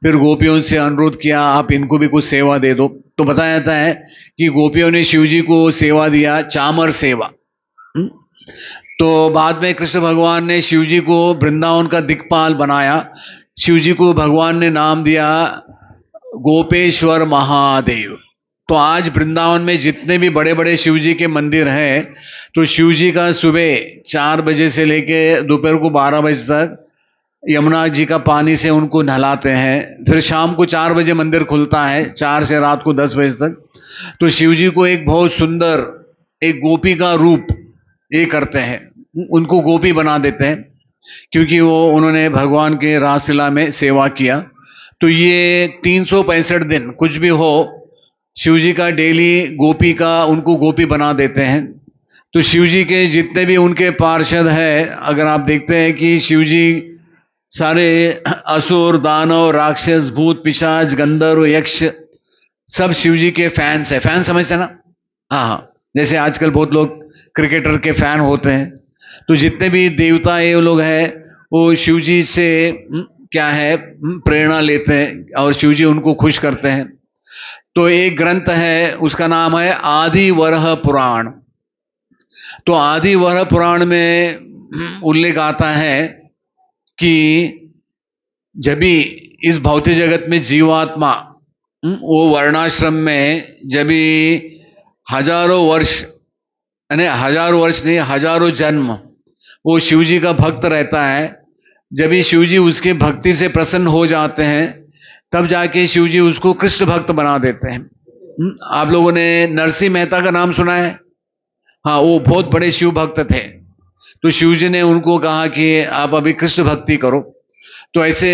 फिर गोपियों से अनुरोध किया, आप इनको भी कुछ सेवा दे दो। तो बताया जाता है कि गोपियों ने शिव जी को सेवा दिया, चामर सेवा। तो बाद में कृष्ण भगवान ने शिव जी को वृंदावन का दिक्पाल बनाया। शिव जी को भगवान ने नाम दिया गोपेश्वर महादेव। तो आज वृंदावन में जितने भी बड़े बड़े शिव जी के मंदिर हैं, तो शिव जी का सुबह 4 बजे से लेके दोपहर को 12 बजे तक यमुना जी का पानी से उनको नहलाते हैं। फिर शाम को 4 बजे मंदिर खुलता है, 4 से रात को 10 बजे तक। तो शिव जी को एक बहुत सुंदर एक गोपी का रूप ये करते हैं, उनको गोपी बना देते हैं, क्योंकि वो उन्होंने भगवान के रासलीला में सेवा किया। तो ये 365 दिन कुछ भी हो, शिव जी का डेली गोपी का उनको गोपी बना देते हैं। तो शिव जी के जितने भी उनके पार्षद हैं, अगर आप देखते हैं कि शिव जी सारे असुर, दानव, राक्षस, भूत, पिशाच, गंधर्व, यक्ष सब शिव जी के फैंस है। फैन समझते हैं ना? हाँ, जैसे आजकल बहुत लोग क्रिकेटर के फैन होते हैं। तो जितने भी देवता ये लोग हैं वो शिव जी से क्या है प्रेरणा लेते हैं और शिव जी उनको खुश करते हैं। तो एक ग्रंथ है, उसका नाम है आदि वरह पुराण। तो आदि वरह पुराण में उल्लेख आता है कि जब भी इस भौतिक जगत में जीवात्मा वो वर्णाश्रम में जब भी हजारों वर्ष, यानी हजारों वर्ष नहीं, हजारों जन्म वो शिव जी का भक्त रहता है। जब भी शिव जी उसके भक्ति से प्रसन्न हो जाते हैं, तब जाके शिव जी उसको कृष्ण भक्त बना देते हैं। आप लोगों ने नरसिंह मेहता का नाम सुना है? हाँ, वो बहुत बड़े शिव भक्त थे। तो शिव जी ने उनको कहा कि आप अभी कृष्ण भक्ति करो। तो ऐसे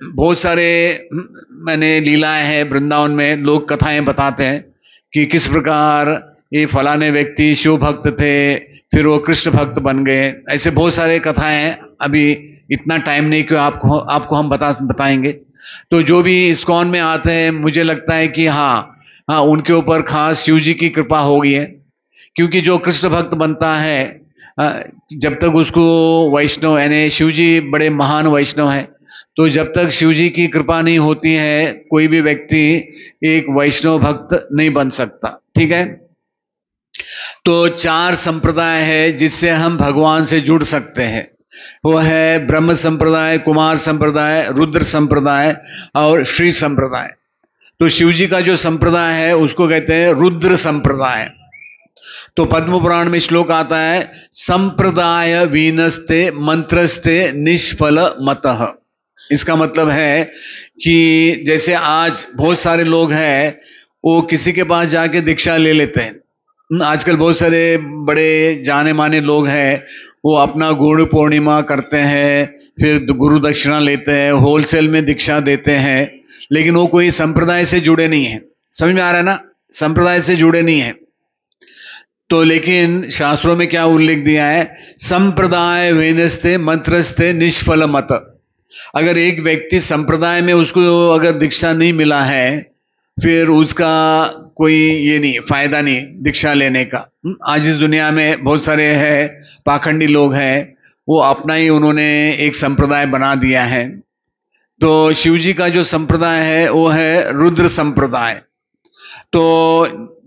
बहुत सारे मैंने लीलाएं हैं वृंदावन में, लोग कथाएं बताते हैं कि किस प्रकार ये फलाने व्यक्ति शिव भक्त थे, फिर वो कृष्ण भक्त बन गए। ऐसे बहुत सारे कथाएं हैं, अभी इतना टाइम नहीं कि आपको हम बताएंगे। तो जो भी इस्कॉन में आते हैं, मुझे लगता है कि हाँ उनके ऊपर खास शिव जी की कृपा हो गई है, क्योंकि जो कृष्ण भक्त बनता है जब तक उसको वैष्णव, यानी शिव जी बड़े महान वैष्णव है, तो जब तक शिव जी की कृपा नहीं होती है कोई भी व्यक्ति एक वैष्णव भक्त नहीं बन सकता। ठीक है? तो 4 संप्रदाय है जिससे हम भगवान से जुड़ सकते हैं। वो है ब्रह्म संप्रदाय, कुमार संप्रदाय, रुद्र संप्रदाय और श्री संप्रदाय। तो शिव जी का जो संप्रदाय है उसको कहते हैं रुद्र संप्रदाय। तो पद्म पुराण में श्लोक आता है, संप्रदाय वीनस्ते मंत्रस्ते निष्फल मतः। इसका मतलब है कि जैसे आज बहुत सारे लोग हैं वो किसी के पास जाके दीक्षा ले लेते हैं। आजकल बहुत सारे बड़े जाने माने लोग हैं, वो अपना गुरु पूर्णिमा करते हैं, फिर गुरु दक्षिणा लेते हैं, होलसेल में दीक्षा देते हैं, लेकिन वो कोई संप्रदाय से जुड़े नहीं है। समझ में आ रहा है ना? संप्रदाय से जुड़े नहीं है। तो लेकिन शास्त्रों में क्या उल्लेख दिया है, संप्रदाय वेनस्ते मंत्रस्ते निष्फल मत। अगर एक व्यक्ति संप्रदाय में उसको अगर दीक्षा नहीं मिला है, फिर उसका कोई ये नहीं, फायदा नहीं दीक्षा लेने का। आज इस दुनिया में बहुत सारे हैं पाखंडी लोग हैं, वो अपना ही उन्होंने एक संप्रदाय बना दिया है। तो शिव जी का जो संप्रदाय है वो है रुद्र संप्रदाय। तो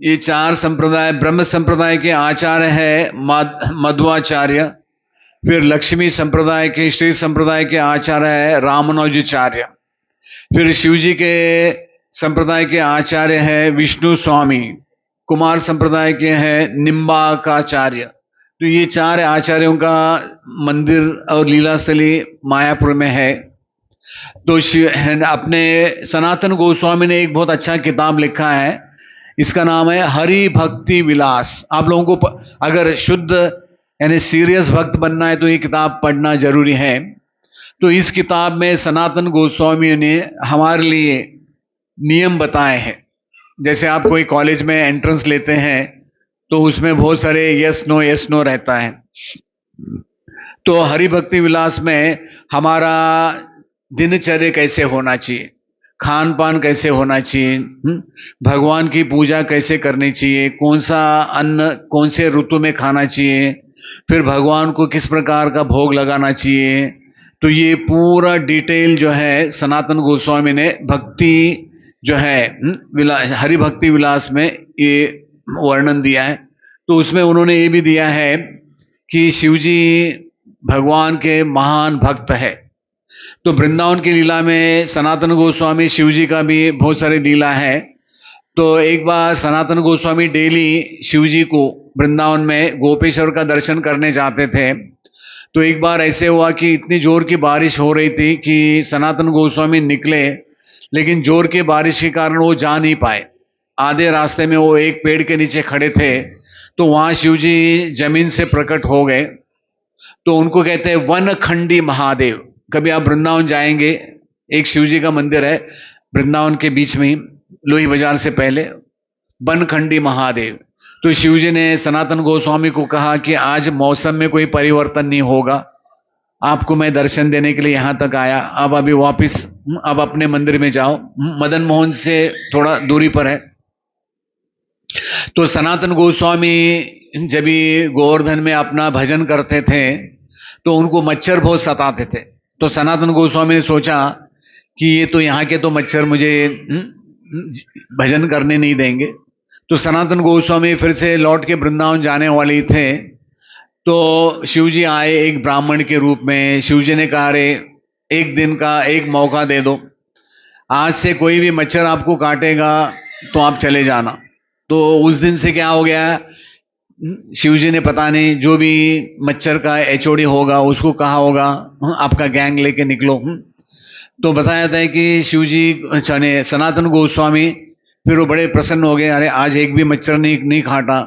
ये 4 संप्रदाय, ब्रह्म संप्रदाय के आचार्य है मध्वाचार्य, फिर लक्ष्मी संप्रदाय के, श्री संप्रदाय के आचार्य है रामानुजाचार्य, फिर शिव जी के संप्रदाय के आचार्य है विष्णु स्वामी, कुमार संप्रदाय के हैं निम्बाकाचार्य। तो ये 4 आचार्यों का मंदिर और लीलास्थली मायापुर में है। तो अपने सनातन गोस्वामी ने एक बहुत अच्छा किताब लिखा है, इसका नाम है हरि भक्ति विलास। आप लोगों को अगर शुद्ध यानी सीरियस भक्त बनना है तो ये किताब पढ़ना जरूरी है। तो इस किताब में सनातन गोस्वामी ने हमारे लिए नियम बताए हैं। जैसे आप कोई कॉलेज में एंट्रेंस लेते हैं तो उसमें बहुत सारे यस नो रहता है। तो हरि भक्ति विलास में हमारा दिनचर्या कैसे होना चाहिए, खान पान कैसे होना चाहिए, भगवान की पूजा कैसे करनी चाहिए, कौन सा अन्न कौन से ऋतु में खाना चाहिए, फिर भगवान को किस प्रकार का भोग लगाना चाहिए। तो ये पूरा डिटेल जो है सनातन गोस्वामी ने भक्ति जो है हरि भक्ति विलास में ये वर्णन दिया है। तो उसमें उन्होंने ये भी दिया है कि शिव जी भगवान के महान भक्त है। तो वृंदावन की लीला में सनातन गोस्वामी शिव जी का भी बहुत सारी लीला है। तो एक बार सनातन गोस्वामी डेली शिव जी को वृंदावन में गोपेश्वर का दर्शन करने जाते थे। तो एक बार ऐसे हुआ कि इतनी जोर की बारिश हो रही थी कि सनातन गोस्वामी निकले, लेकिन जोर की बारिश के कारण वो जा नहीं पाए। आधे रास्ते में वो एक पेड़ के नीचे खड़े थे, तो वहां शिव जी जमीन से प्रकट हो गए। तो उनको कहते हैं वनखंडी महादेव। कभी आप वृंदावन जाएंगे, एक शिव जी का मंदिर है वृंदावन के बीच में ही, लोही बाजार से पहले, वनखंडी महादेव। तो शिव जी ने सनातन गोस्वामी को कहा कि आज मौसम में कोई परिवर्तन नहीं होगा, आपको मैं दर्शन देने के लिए यहां तक आया, अब अभी वापिस अब अपने मंदिर में जाओ। मदन मोहन से थोड़ा दूरी पर है। तो सनातन गोस्वामी जब भी गोवर्धन में अपना भजन करते थे तो उनको मच्छर बहुत सताते थे। तो सनातन गोस्वामी ने सोचा कि ये तो यहाँ के तो मच्छर मुझे भजन करने नहीं देंगे। तो सनातन गोस्वामी फिर से लौट के वृंदावन जाने वाले थे, तो शिव जी आए एक ब्राह्मण के रूप में। शिव जी ने कहा, अरे एक दिन का एक मौका दे दो, आज से कोई भी मच्छर आपको काटेगा तो आप चले जाना। तो उस दिन से क्या हो गया, शिव जी ने पता नहीं जो भी मच्छर का एचओडी होगा उसको कहा होगा आपका गैंग लेके निकलो। तो बताया था कि शिव जी सनातन गोस्वामी फिर वो बड़े प्रसन्न हो गए, अरे आज एक भी मच्छर नहीं काटा।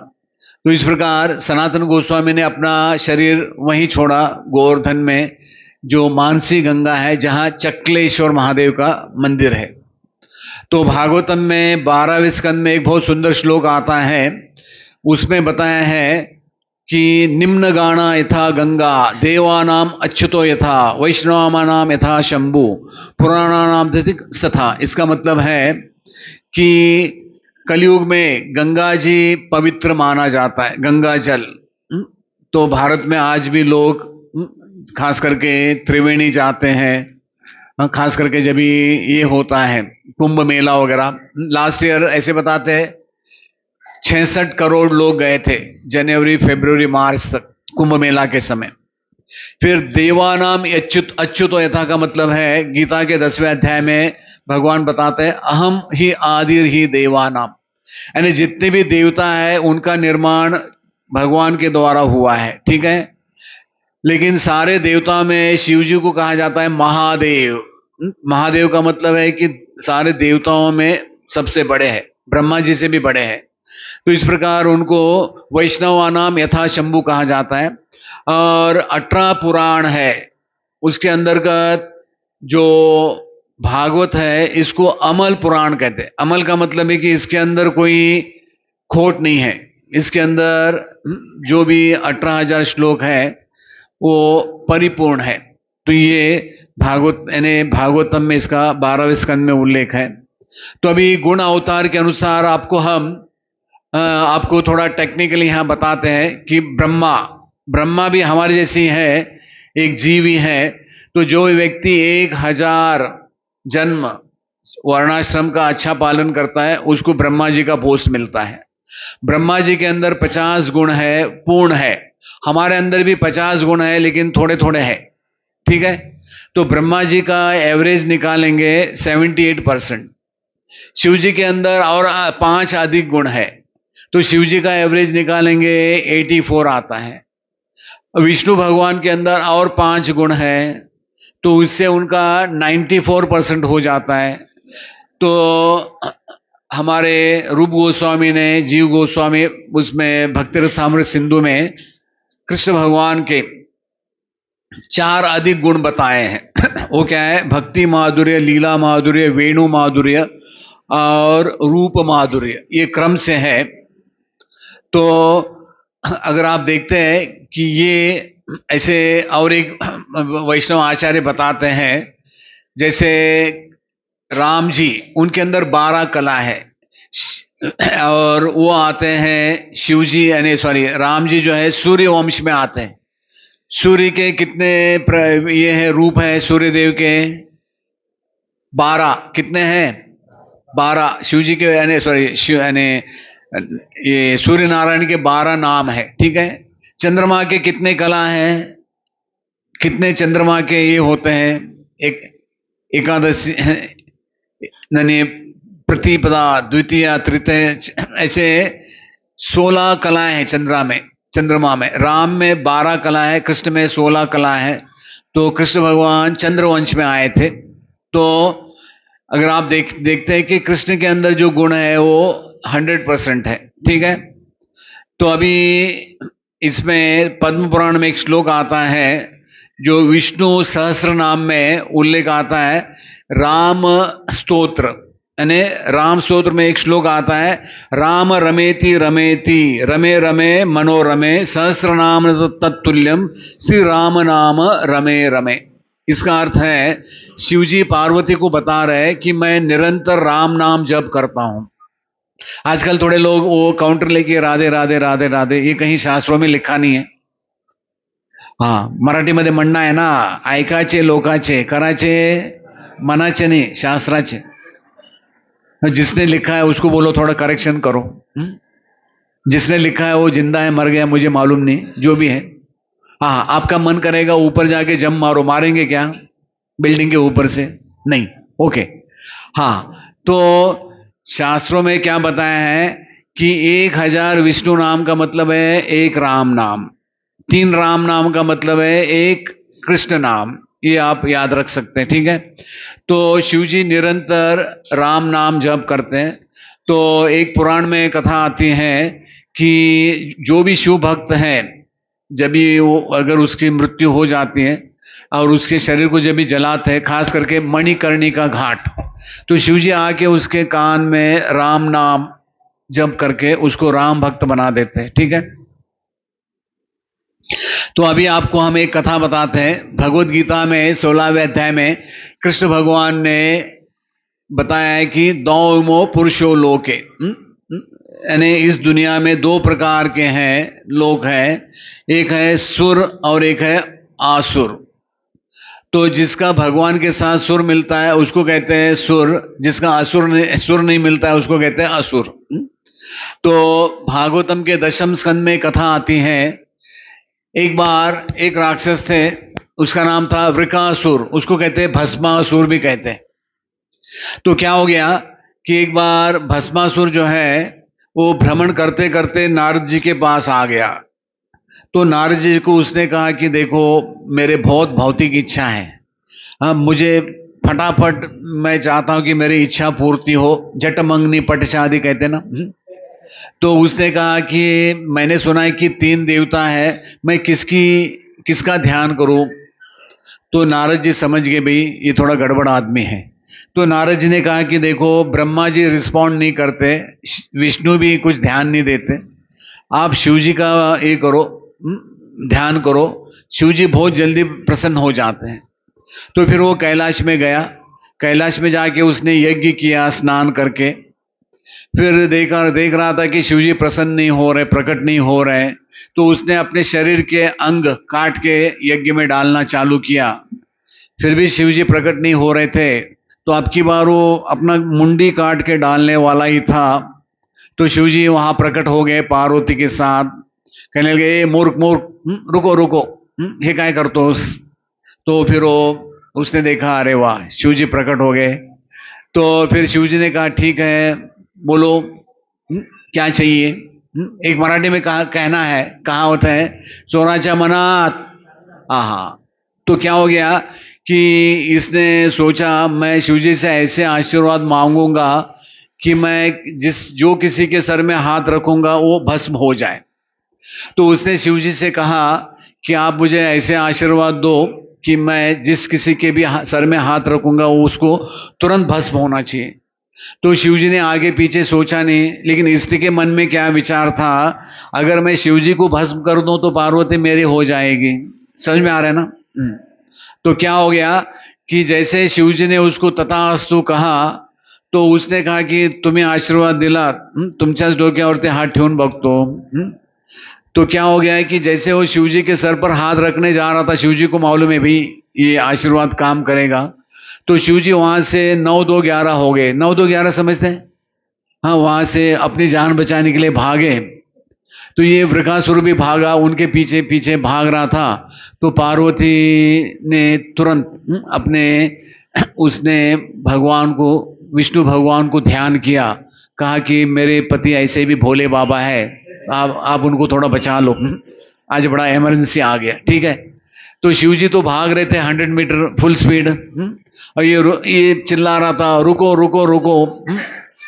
तो इस प्रकार सनातन गोस्वामी ने अपना शरीर वहीं छोड़ा गोवर्धन में, जो मानसी गंगा है, जहां चक्लेश्वर महादेव का मंदिर है। तो भागवतम में 12वें स्कंद में एक बहुत सुंदर श्लोक आता है, उसमें बताया है कि निम्न गाना यथा गंगा देवानाम अच्युतो यथा वैष्णवानाम यथा शंभु पुराणानाम तथा। इसका मतलब है कि कलयुग में गंगा जी पवित्र माना जाता है, गंगा जल। तो भारत में आज भी लोग खास करके त्रिवेणी जाते हैं, खास करके जब ये होता है कुंभ मेला वगैरह। लास्ट ईयर ऐसे बताते हैं 66 करोड़ लोग गए थे जनवरी फरवरी मार्च तक कुंभ मेला के समय। फिर देवानाम अच्युतो यथा का मतलब है, गीता के 10वें अध्याय में भगवान बताते हैं अहम ही आदिर ही देवानाम, यानी जितने भी देवता है उनका निर्माण भगवान के द्वारा हुआ है, ठीक है। लेकिन सारे देवता में शिव जी को कहा जाता है महादेव। महादेव का मतलब है कि सारे देवताओं में सबसे बड़े हैं, ब्रह्मा जी से भी बड़े हैं। तो इस प्रकार उनको वैष्णवानाम यथा शंभु कहा जाता है। और 18 पुराण है, उसके अंतर्गत जो भागवत है इसको अमल पुराण कहते हैं। अमल का मतलब है कि इसके अंदर कोई खोट नहीं है, इसके अंदर जो भी 18,000 श्लोक है वो परिपूर्ण है। तो ये भागवत यानी भागवतम में इसका 12वें स्कंद में उल्लेख है। तो अभी गुण अवतार के अनुसार आपको थोड़ा टेक्निकली यहां बताते हैं कि ब्रह्मा भी हमारे जैसी है, एक जीव ही है। तो जो व्यक्ति 1000 जन्म वर्णाश्रम का अच्छा पालन करता है उसको ब्रह्मा जी का पोस्ट मिलता है। ब्रह्मा जी के अंदर 50 गुण है, पूर्ण है। हमारे अंदर भी 50 गुण है लेकिन थोड़े थोड़े हैं, ठीक है। तो ब्रह्मा जी का एवरेज निकालेंगे 78%। शिव जी के अंदर और 5 अधिक गुण है, तो शिव जी का एवरेज निकालेंगे 84 आता है। विष्णु भगवान के अंदर और 5 गुण है, तो उससे उनका 94% हो जाता है। तो हमारे रूप गोस्वामी ने, जीव गोस्वामी उसमें भक्ति रसामृत सिंधु में कृष्ण भगवान के 4 अधिक गुण बताए हैं। वो क्या है, भक्ति माधुर्य, लीला माधुर्य, वेणु माधुर्य और रूप माधुर्य, ये क्रम से है। तो अगर आप देखते हैं कि ये ऐसे, और एक वैष्णव आचार्य बताते हैं जैसे राम जी, उनके अंदर 12 कला है, और वो आते हैं शिव जी यानी राम जी जो है सूर्य वंश में आते हैं। सूर्य के कितने ये है रूप है सूर्य देव के? 12। कितने हैं? 12। शिव जी के यानी शिव यानी ये सूर्य नारायण के 12 नाम है, ठीक है। चंद्रमा के कितने कला हैं? कितने चंद्रमा के ये होते हैं? एकादशी यानी प्रतिपदा, द्वितीय, तृतीय, ऐसे 16 कलाएं हैं चंद्रमा में। चंद्रमा में। राम में 12 कला है, कृष्ण में 16 कला है। तो कृष्ण भगवान चंद्रवंश में आए थे। तो अगर आप देखते हैं कि कृष्ण के अंदर जो गुण है वो 100% है, ठीक है। तो अभी इसमें पद्म पुराण में एक श्लोक आता है जो विष्णु सहस्त्र नाम में उल्लेख आता है, राम स्तोत्र, यानी राम स्तोत्र में एक श्लोक आता है, राम रमेति रमेति रमे रमे मनोरमे सहस्र नाम तत्तुल्यम श्री राम नाम रमे रमे। इसका अर्थ है शिवजी पार्वती को बता रहे कि मैं निरंतर राम नाम जप करता हूं। आजकल थोड़े लोग वो काउंटर लेके राधे राधे राधे राधे, ये कहीं शास्त्रों में लिखा नहीं है। हाँ, मराठीमध्ये म्हणणं आहे ना, ऐकाचे लोकाचे कराचे मनाचे नहीं शास्त्राचे। जिसने लिखा है उसको बोलो थोड़ा करेक्शन करो। जिसने लिखा है वो जिंदा है मर गया मुझे मालूम नहीं, जो भी है। हाँ, आपका मन करेगा ऊपर जाके जंप मारो, मारेंगे क्या बिल्डिंग के ऊपर से? नहीं, ओके। हाँ, तो शास्त्रों में क्या बताया है कि 1000 विष्णु नाम का मतलब है एक राम नाम, 3 राम नाम का मतलब है एक कृष्ण नाम, ये आप याद रख सकते हैं, ठीक है। तो शिवजी निरंतर राम नाम जप करते हैं। तो एक पुराण में कथा आती है कि जो भी शिव भक्त है, जब भी वो अगर उसकी मृत्यु हो जाती है और उसके शरीर को जब भी जलाते हैं, खास करके मणिकर्णिका घाट, तो शिवजी आके उसके कान में राम नाम जप करके उसको राम भक्त बना देते हैं, ठीक है। तो अभी आपको हम एक कथा बताते हैं। भगवत गीता में 16वें अध्याय में कृष्ण भगवान ने बताया है कि दौमो पुरुषो लोके, यानी इस दुनिया में 2 प्रकार के हैं लोग हैं, एक है सुर और एक है आसुर। तो जिसका भगवान के साथ सुर मिलता है उसको कहते हैं सुर, जिसका सुर नहीं मिलता है उसको कहते हैं असुर। तो भागवतम के 10वें स्कंद में कथा आती है, एक बार एक राक्षस थे, उसका नाम था वृकासुर, उसको कहते हैं भस्मासुर भी कहते हैं। तो क्या हो गया कि एक बार भस्मासुर जो है वो भ्रमण करते करते नारद जी के पास आ गया। तो नारद जी को उसने कहा कि देखो मेरे बहुत भौतिक इच्छा है, मुझे फटाफट मैं चाहता हूं कि मेरी इच्छा पूर्ति हो, जट मंगनी पटचादी कहते ना। तो उसने कहा कि मैंने सुना है कि 3 देवता है, मैं किसका ध्यान करूं? तो नारद जी समझ गए भाई ये थोड़ा गड़बड़ आदमी है। तो नारद जी ने कहा कि देखो ब्रह्मा जी रिस्पॉन्ड नहीं करते, विष्णु भी कुछ ध्यान नहीं देते, आप शिव जी का ये करो, ध्यान करो, शिव जी बहुत जल्दी प्रसन्न हो जाते हैं। तो फिर वो कैलाश में गया, कैलाश में जाके उसने यज्ञ किया स्नान करके। फिर देख रहा था कि शिवजी प्रसन्न नहीं हो रहे, प्रकट नहीं हो रहे, तो उसने अपने शरीर के अंग काट के यज्ञ में डालना चालू किया। फिर भी शिवजी प्रकट नहीं हो रहे थे। तो अब की बार वो अपना मुंडी काट के डालने वाला ही था। तो शिवजी वहां प्रकट हो गए पार्वती के साथ, कहने लगे मूर्ख मूर्ख, रुको रुको, ये क्या करतोस? तो फिर उसने देखा अरे वाह शिवजी प्रकट हो गए। तो फिर शिवजी ने कहा ठीक है बोलो क्या चाहिए। एक मराठी में कहना है, कहा होता है चोराच्या मनात। आहा, तो क्या हो गया कि इसने सोचा मैं शिवजी से ऐसे आशीर्वाद मांगूंगा कि मैं जो किसी के सर में हाथ रखूंगा वो भस्म हो जाए। तो उसने शिवजी से कहा कि आप मुझे ऐसे आशीर्वाद दो कि मैं जिस किसी के भी सर में हाथ रखूंगा वो उसको तुरंत भस्म होना चाहिए। तो शिवजी ने आगे पीछे सोचा नहीं, लेकिन इसके मन में क्या विचार था, अगर मैं शिवजी को भस्म कर दूं तो पार्वती मेरी हो जाएगी। समझ में आ रहा है ना? तो क्या हो गया कि जैसे शिवजी ने उसको तथास्तु कहा, तो उसने कहा कि तुम्हें आशीर्वाद दिला, तुमच्याच डोक्यावरती हात ठेवून बघतो। तो क्या हो गया है कि जैसे वो शिवजी के सर पर हाथ रखने जा रहा था, शिवजी को मालूम है भी ये आशीर्वाद काम करेगा। तो शिवजी वहां से 9-2-11 हो गए। 9-2-11 समझते हैं? हाँ, वहां से अपनी जान बचाने के लिए भागे। तो ये वृकासुर भी भागा, उनके पीछे पीछे भाग रहा था। तो पार्वती ने तुरंत उसने भगवान को, विष्णु भगवान को ध्यान किया, कहा कि मेरे पति ऐसे भी भोले बाबा है, आप उनको थोड़ा बचा लो, आज बड़ा इमरजेंसी आ गया, ठीक है। तो शिव जी तो भाग रहे थे 100 मीटर फुल स्पीड, और ये चिल्ला रहा था रुको रुको रुको।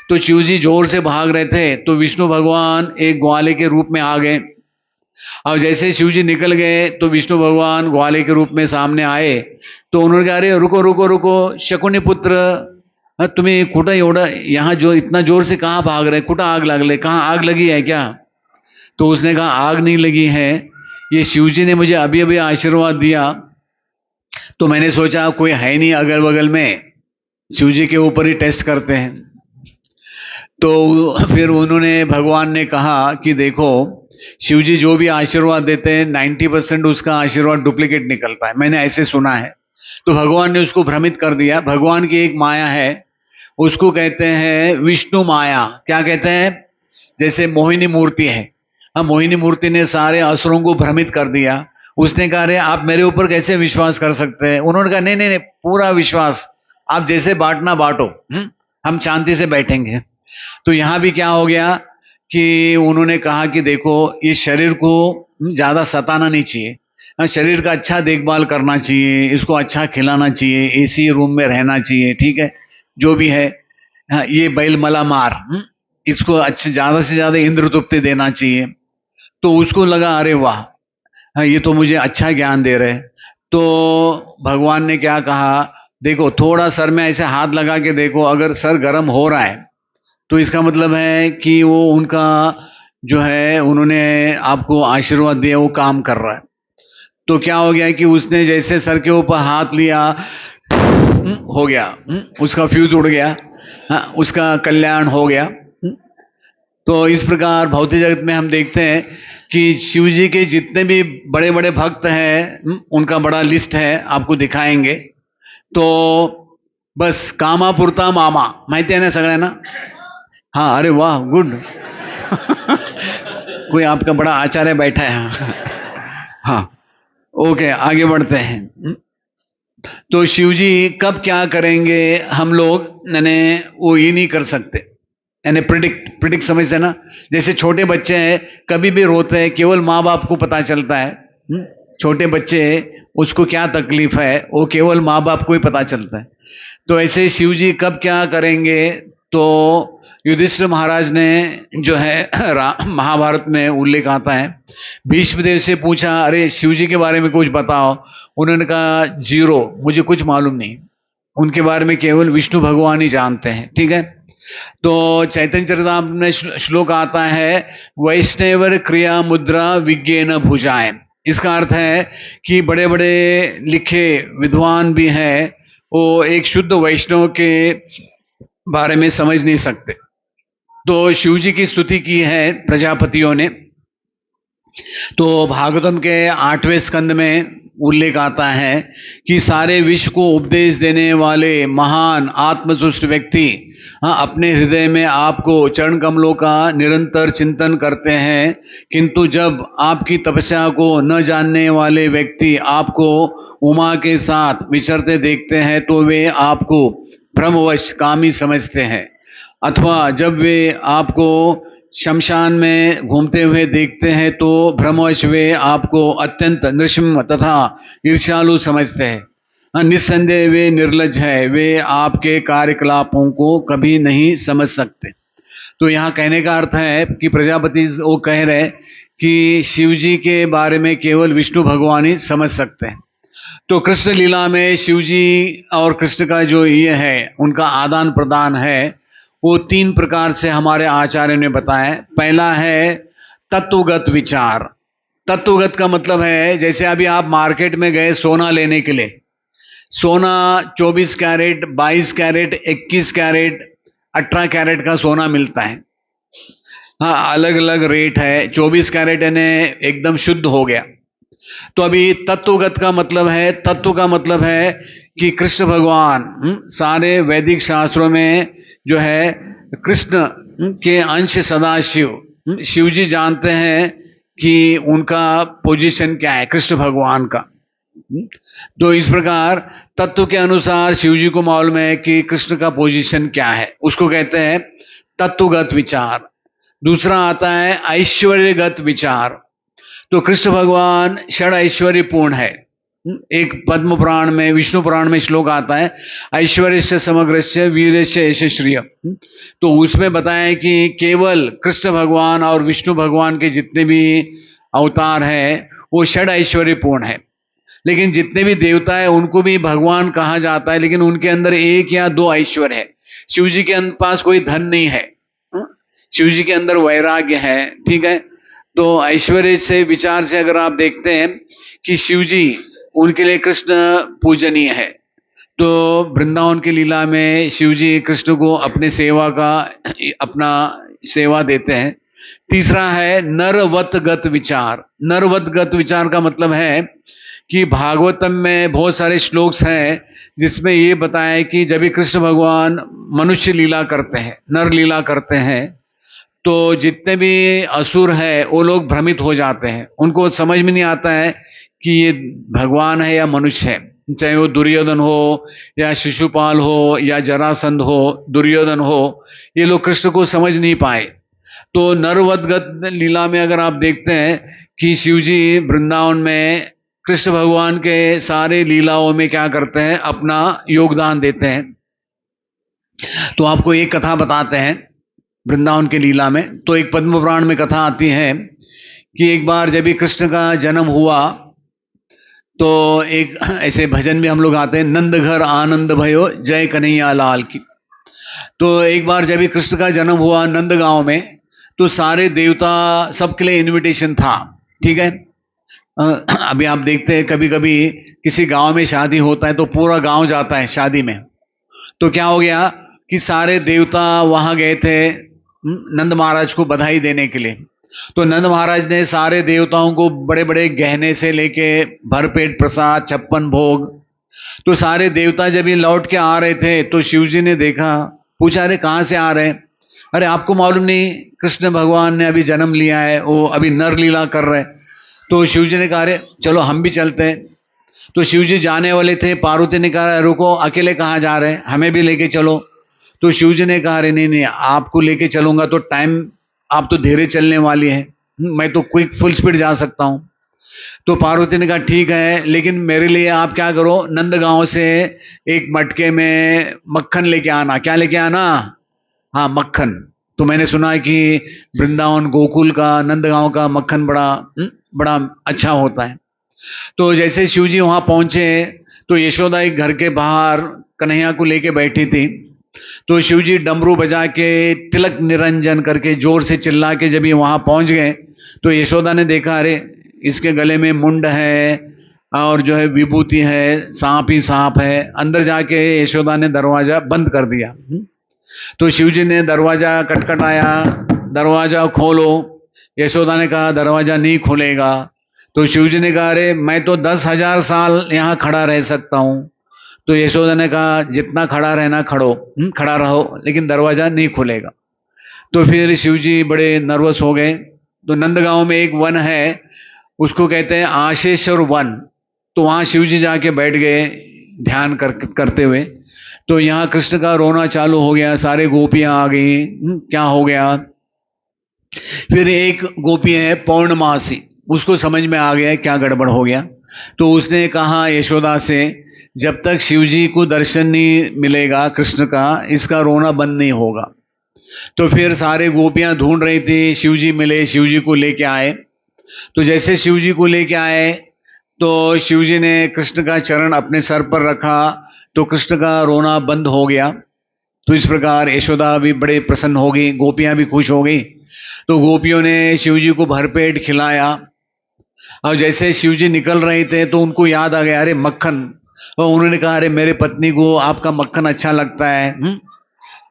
तो शिव जी जोर से भाग रहे थे, तो विष्णु भगवान एक ग्वाले के रूप में आ गए। और जैसे शिव जी निकल गए तो विष्णु भगवान ग्वाले के रूप में सामने आए। तो उन्होंने कहा अरे रुको रुको रुको शकुनी पुत्र, तुम्हें कुटा एवढा यहाँ जो इतना जोर से कहाँ भाग रहे, कुटा आग लागले, कहाँ आग लगी है क्या? तो उसने कहा आग नहीं लगी है, ये शिव जी ने मुझे अभी अभी आशीर्वाद दिया, तो मैंने सोचा कोई है नहीं अगल बगल में, शिव जी के ऊपर ही टेस्ट करते हैं। तो फिर उन्होंने भगवान ने कहा कि देखो शिव जी जो भी आशीर्वाद देते हैं 90% उसका आशीर्वाद डुप्लीकेट निकलता है, मैंने ऐसे सुना है। तो भगवान ने उसको भ्रमित कर दिया। भगवान की एक माया है, उसको कहते हैं विष्णु माया। क्या कहते हैं? जैसे मोहिनी मूर्ति है, हाँ, मोहिनी मूर्ति ने सारे असुरों को भ्रमित कर दिया। उसने कहा अरे आप मेरे ऊपर कैसे विश्वास कर सकते हैं? उन्होंने कहा नहीं नहीं नहीं, पूरा विश्वास, आप जैसे बांटना बांटो, हम शांति से बैठेंगे। तो यहां भी क्या हो गया कि उन्होंने कहा कि देखो ये शरीर को ज्यादा सताना नहीं चाहिए, शरीर का अच्छा देखभाल करना चाहिए, इसको अच्छा खिलाना चाहिए, एसी रूम में रहना चाहिए, ठीक है, जो भी है। ये बैल मला मार, इसको अच्छे ज्यादा से ज्यादा इंद्र तृप्ति देना चाहिए। तो उसको लगा अरे वाह, ये तो मुझे अच्छा ज्ञान दे रहे। तो भगवान ने क्या कहा, देखो थोड़ा सर में ऐसे हाथ लगा के देखो, अगर सर गर्म हो रहा है तो इसका मतलब है कि वो उनका जो है उन्होंने आपको आशीर्वाद दिया वो काम कर रहा है। तो क्या हो गया कि उसने जैसे सर के ऊपर हाथ लिया, हो गया, उसका फ्यूज उड़ गया, उसका कल्याण हो गया। तो इस प्रकार भौतिक जगत में हम देखते हैं कि शिव जी के जितने भी बड़े बड़े भक्त हैं उनका बड़ा लिस्ट है, आपको दिखाएंगे। तो बस कामापुरता मामा माहिती आहे ना सगळ्यांना? हाँ, अरे वाह, गुड। कोई आपका बड़ा आचार्य बैठा है। हाँ, ओके, आगे बढ़ते हैं। तो शिव जी कब क्या करेंगे हम लोग वो ये नहीं कर सकते, यानी प्रिडिक्ट समझते ना। जैसे छोटे बच्चे हैं, कभी भी रोते हैं, केवल माँ बाप को पता चलता है। छोटे बच्चे उसको क्या तकलीफ है वो केवल माँ बाप को ही पता चलता है। तो ऐसे शिव जी कब क्या करेंगे, तो युधिष्ठिर महाराज ने जो है महाभारत में उल्लेख आता है, भीष्मदेव से पूछा अरे शिव जी के बारे में कुछ बताओ। उन्होंने कहा जीरो, मुझे कुछ मालूम नहीं, उनके बारे में केवल विष्णु भगवान ही जानते हैं, ठीक है। तो चैतन्य चरितामृत में श्लोक आता है वैष्णव क्रिया मुद्रा विज्ञेन भुजाएं। इसका अर्थ है कि बड़े बड़े लिखे विद्वान भी हैं, वो एक शुद्ध वैष्णव के बारे में समझ नहीं सकते। तो शिव जी की स्तुति की है प्रजापतियों ने। तो भागवतम के 8वें स्कंद में उल्लेख आता है कि सारे विश्व को उपदेश देने वाले महान आत्मतुष्ट व्यक्ति अपने हृदय में आपको चरण कमलों का निरंतर चिंतन करते हैं, किंतु जब आपकी तपस्या को न जानने वाले व्यक्ति आपको उमा के साथ विचरते देखते हैं तो वे आपको भ्रमवश कामी समझते हैं, अथवा जब वे आपको शमशान में घूमते हुए देखते हैं तो भ्रमवश वे आपको अत्यंत नृशंस तथा ईर्ष्यालु समझते हैं। निस्संदेह वे निर्लज है, वे आपके कार्यकलापों को कभी नहीं समझ सकते। तो यहाँ कहने का अर्थ है कि प्रजापति वो कह रहे कि शिव जी के बारे में केवल विष्णु भगवान ही समझ सकते हैं। तो कृष्ण लीला में शिव जी और कृष्ण का जो ये है उनका आदान प्रदान है, वो 3 प्रकार से हमारे आचार्य ने बताया। पहला है तत्वगत विचार। तत्वगत का मतलब है जैसे अभी आप मार्केट में गए सोना लेने के लिए, सोना 24 कैरेट, 22 कैरेट, 21 कैरेट, 18 कैरेट का सोना मिलता है। हाँ, अलग अलग रेट है। 24 कैरेट यानी एकदम शुद्ध हो गया। तो अभी तत्वगत का मतलब है, तत्व का मतलब है कि कृष्ण भगवान सारे वैदिक शास्त्रों में जो है कृष्ण के अंश सदाशिव शिव जी जानते हैं कि उनका पोजीशन क्या है कृष्ण भगवान का। तो इस प्रकार तत्व के अनुसार शिव जी को मालूम है कि कृष्ण का पोजीशन क्या है, उसको कहते हैं तत्वगत विचार। दूसरा आता है ऐश्वर्यगत विचार। तो कृष्ण भगवान षड ऐश्वर्य पूर्ण है। एक पद्म पुराण में, विष्णु पुराण में श्लोक आता है, ऐश्वर्य समग्रस्य वीरस्य यशश्रिय। तो उसमें बताया कि केवल कृष्ण भगवान और विष्णु भगवान के जितने भी अवतार हैं वो षड ऐश्वर्य पूर्ण है। लेकिन जितने भी देवता है उनको भी भगवान कहा जाता है, लेकिन उनके अंदर एक या दो ऐश्वर्य है। शिव जी के पास कोई धन नहीं है, शिव जी के अंदर वैराग्य है, ठीक है। तो ऐश्वर्य से विचार से अगर आप देखते हैं कि शिव जी, उनके लिए कृष्ण पूजनीय है। तो वृंदावन की लीला में शिव जी कृष्ण को अपने सेवा का, अपना सेवा देते हैं। तीसरा है नरवतगत विचार। नरवतगत विचार का मतलब है कि भागवतम में बहुत सारे श्लोक्स हैं जिसमें ये बताया है कि जब भी कृष्ण भगवान मनुष्य लीला करते हैं, नर लीला करते हैं, तो जितने भी असुर हैं वो लोग भ्रमित हो जाते हैं। उनको समझ में नहीं आता है कि ये भगवान है या मनुष्य है। चाहे वो दुर्योधन हो या शिशुपाल हो या जरासंध हो, दुर्योधन हो, ये लोग कृष्ण को समझ नहीं पाए। तो नरवतगत लीला में अगर आप देखते हैं कि शिव जी वृंदावन में कृष्ण भगवान के सारे लीलाओं में क्या करते हैं, अपना योगदान देते हैं। तो आपको एक कथा बताते हैं वृंदावन के लीला में। तो एक पद्म पुराण में कथा आती है कि एक बार जब भी कृष्ण का जन्म हुआ तो एक ऐसे भजन भी हम लोग आते हैं, नंद घर आनंद भयो जय कन्हैया लाल की। तो एक बार जब भी कृष्ण का जन्म हुआ नंद गांव में, तो सारे देवता सबके लिए इनविटेशन था, ठीक है। अभी आप देखते हैं कभी कभी किसी गांव में शादी होता है तो पूरा गांव जाता है शादी में। तो क्या हो गया कि सारे देवता वहां गए थे नंद महाराज को बधाई देने के लिए। तो नंद महाराज ने सारे देवताओं को बड़े बड़े गहने से लेके भरपेट प्रसाद, 56 भोग। तो सारे देवता जब ये लौट के आ रहे थे तो शिव जी ने देखा, पूछा अरे कहाँ से आ रहे हैं? अरे आपको मालूम नहीं कृष्ण भगवान ने अभी जन्म लिया है, वो अभी नर लीला कर रहे। तो शिव जी ने कहा अरे चलो हम भी चलते हैं। तो शिव जी जाने वाले थे, पार्वती ने कहा रुको, अकेले कहाँ जा रहे हैं, हमें भी लेके चलो। तो शिव जी ने कहा अरे नहीं नहीं, आपको लेके चलूंगा तो टाइम, आप तो धीरे चलने वाली है, मैं तो क्विक फुल स्पीड जा सकता हूं। तो पार्वती ने कहा ठीक है, लेकिन मेरे लिए आप क्या करो, नंदगांव से एक मटके में मक्खन लेके आना। क्या लेके आना? हाँ मक्खन। तो मैंने सुना है कि वृंदावन गोकुल का, नंदगांव का मक्खन बड़ा अच्छा होता है। तो जैसे शिव जी वहां पहुंचे तो यशोदा एक घर के बाहर कन्हैया को लेके बैठी थी। तो शिव जी डमरू बजा के तिलक निरंजन करके जोर से चिल्ला के जब ये वहां पहुंच गए तो यशोदा ने देखा अरे इसके गले में मुंड है और जो है विभूति है, सांप ही सांप है। अंदर जाके यशोदा ने दरवाजा बंद कर दिया। तो शिव जी ने दरवाजा खटखटाया, दरवाजा खोलो। यशोदा ने कहा दरवाजा नहीं खुलेगा। तो शिव जी ने कहा अरे मैं तो 10,000 साल यहाँ खड़ा रह सकता हूँ। तो यशोदा ने कहा जितना खड़ा रहना खड़ा रहो, लेकिन दरवाजा नहीं खुलेगा। तो फिर शिव जी बड़े नर्वस हो गए। तो नंदगांव में एक वन है, उसको कहते हैं आशेश्वर वन। तो वहां शिव जी जाके बैठ गए ध्यान करते हुए। तो यहाँ कृष्ण का रोना चालू हो गया, सारे गोपियां आ गई, क्या हो गया। फिर एक गोपी है पौर्णमासी, उसको समझ में आ गया क्या गड़बड़ हो गया। तो उसने कहा यशोदा से जब तक शिव जी को दर्शन नहीं मिलेगा कृष्ण का, इसका रोना बंद नहीं होगा। तो फिर सारे गोपियां ढूंढ रही थी, शिव जी मिले, शिव जी को लेके आए। तो जैसे शिव जी को लेके आए तो शिव जी ने कृष्ण का चरण अपने सर पर रखा तो कृष्ण का रोना बंद हो गया। तो इस प्रकार यशोदा भी बड़े प्रसन्न हो गई, गोपियां भी खुश हो गई। तो गोपियों ने शिव जी को भरपेट खिलाया। और जैसे शिव जी निकल रहे थे तो उनको याद आ गया अरे मक्खन। और उन्होंने कहा अरे मेरे पत्नी को आपका मक्खन अच्छा लगता है।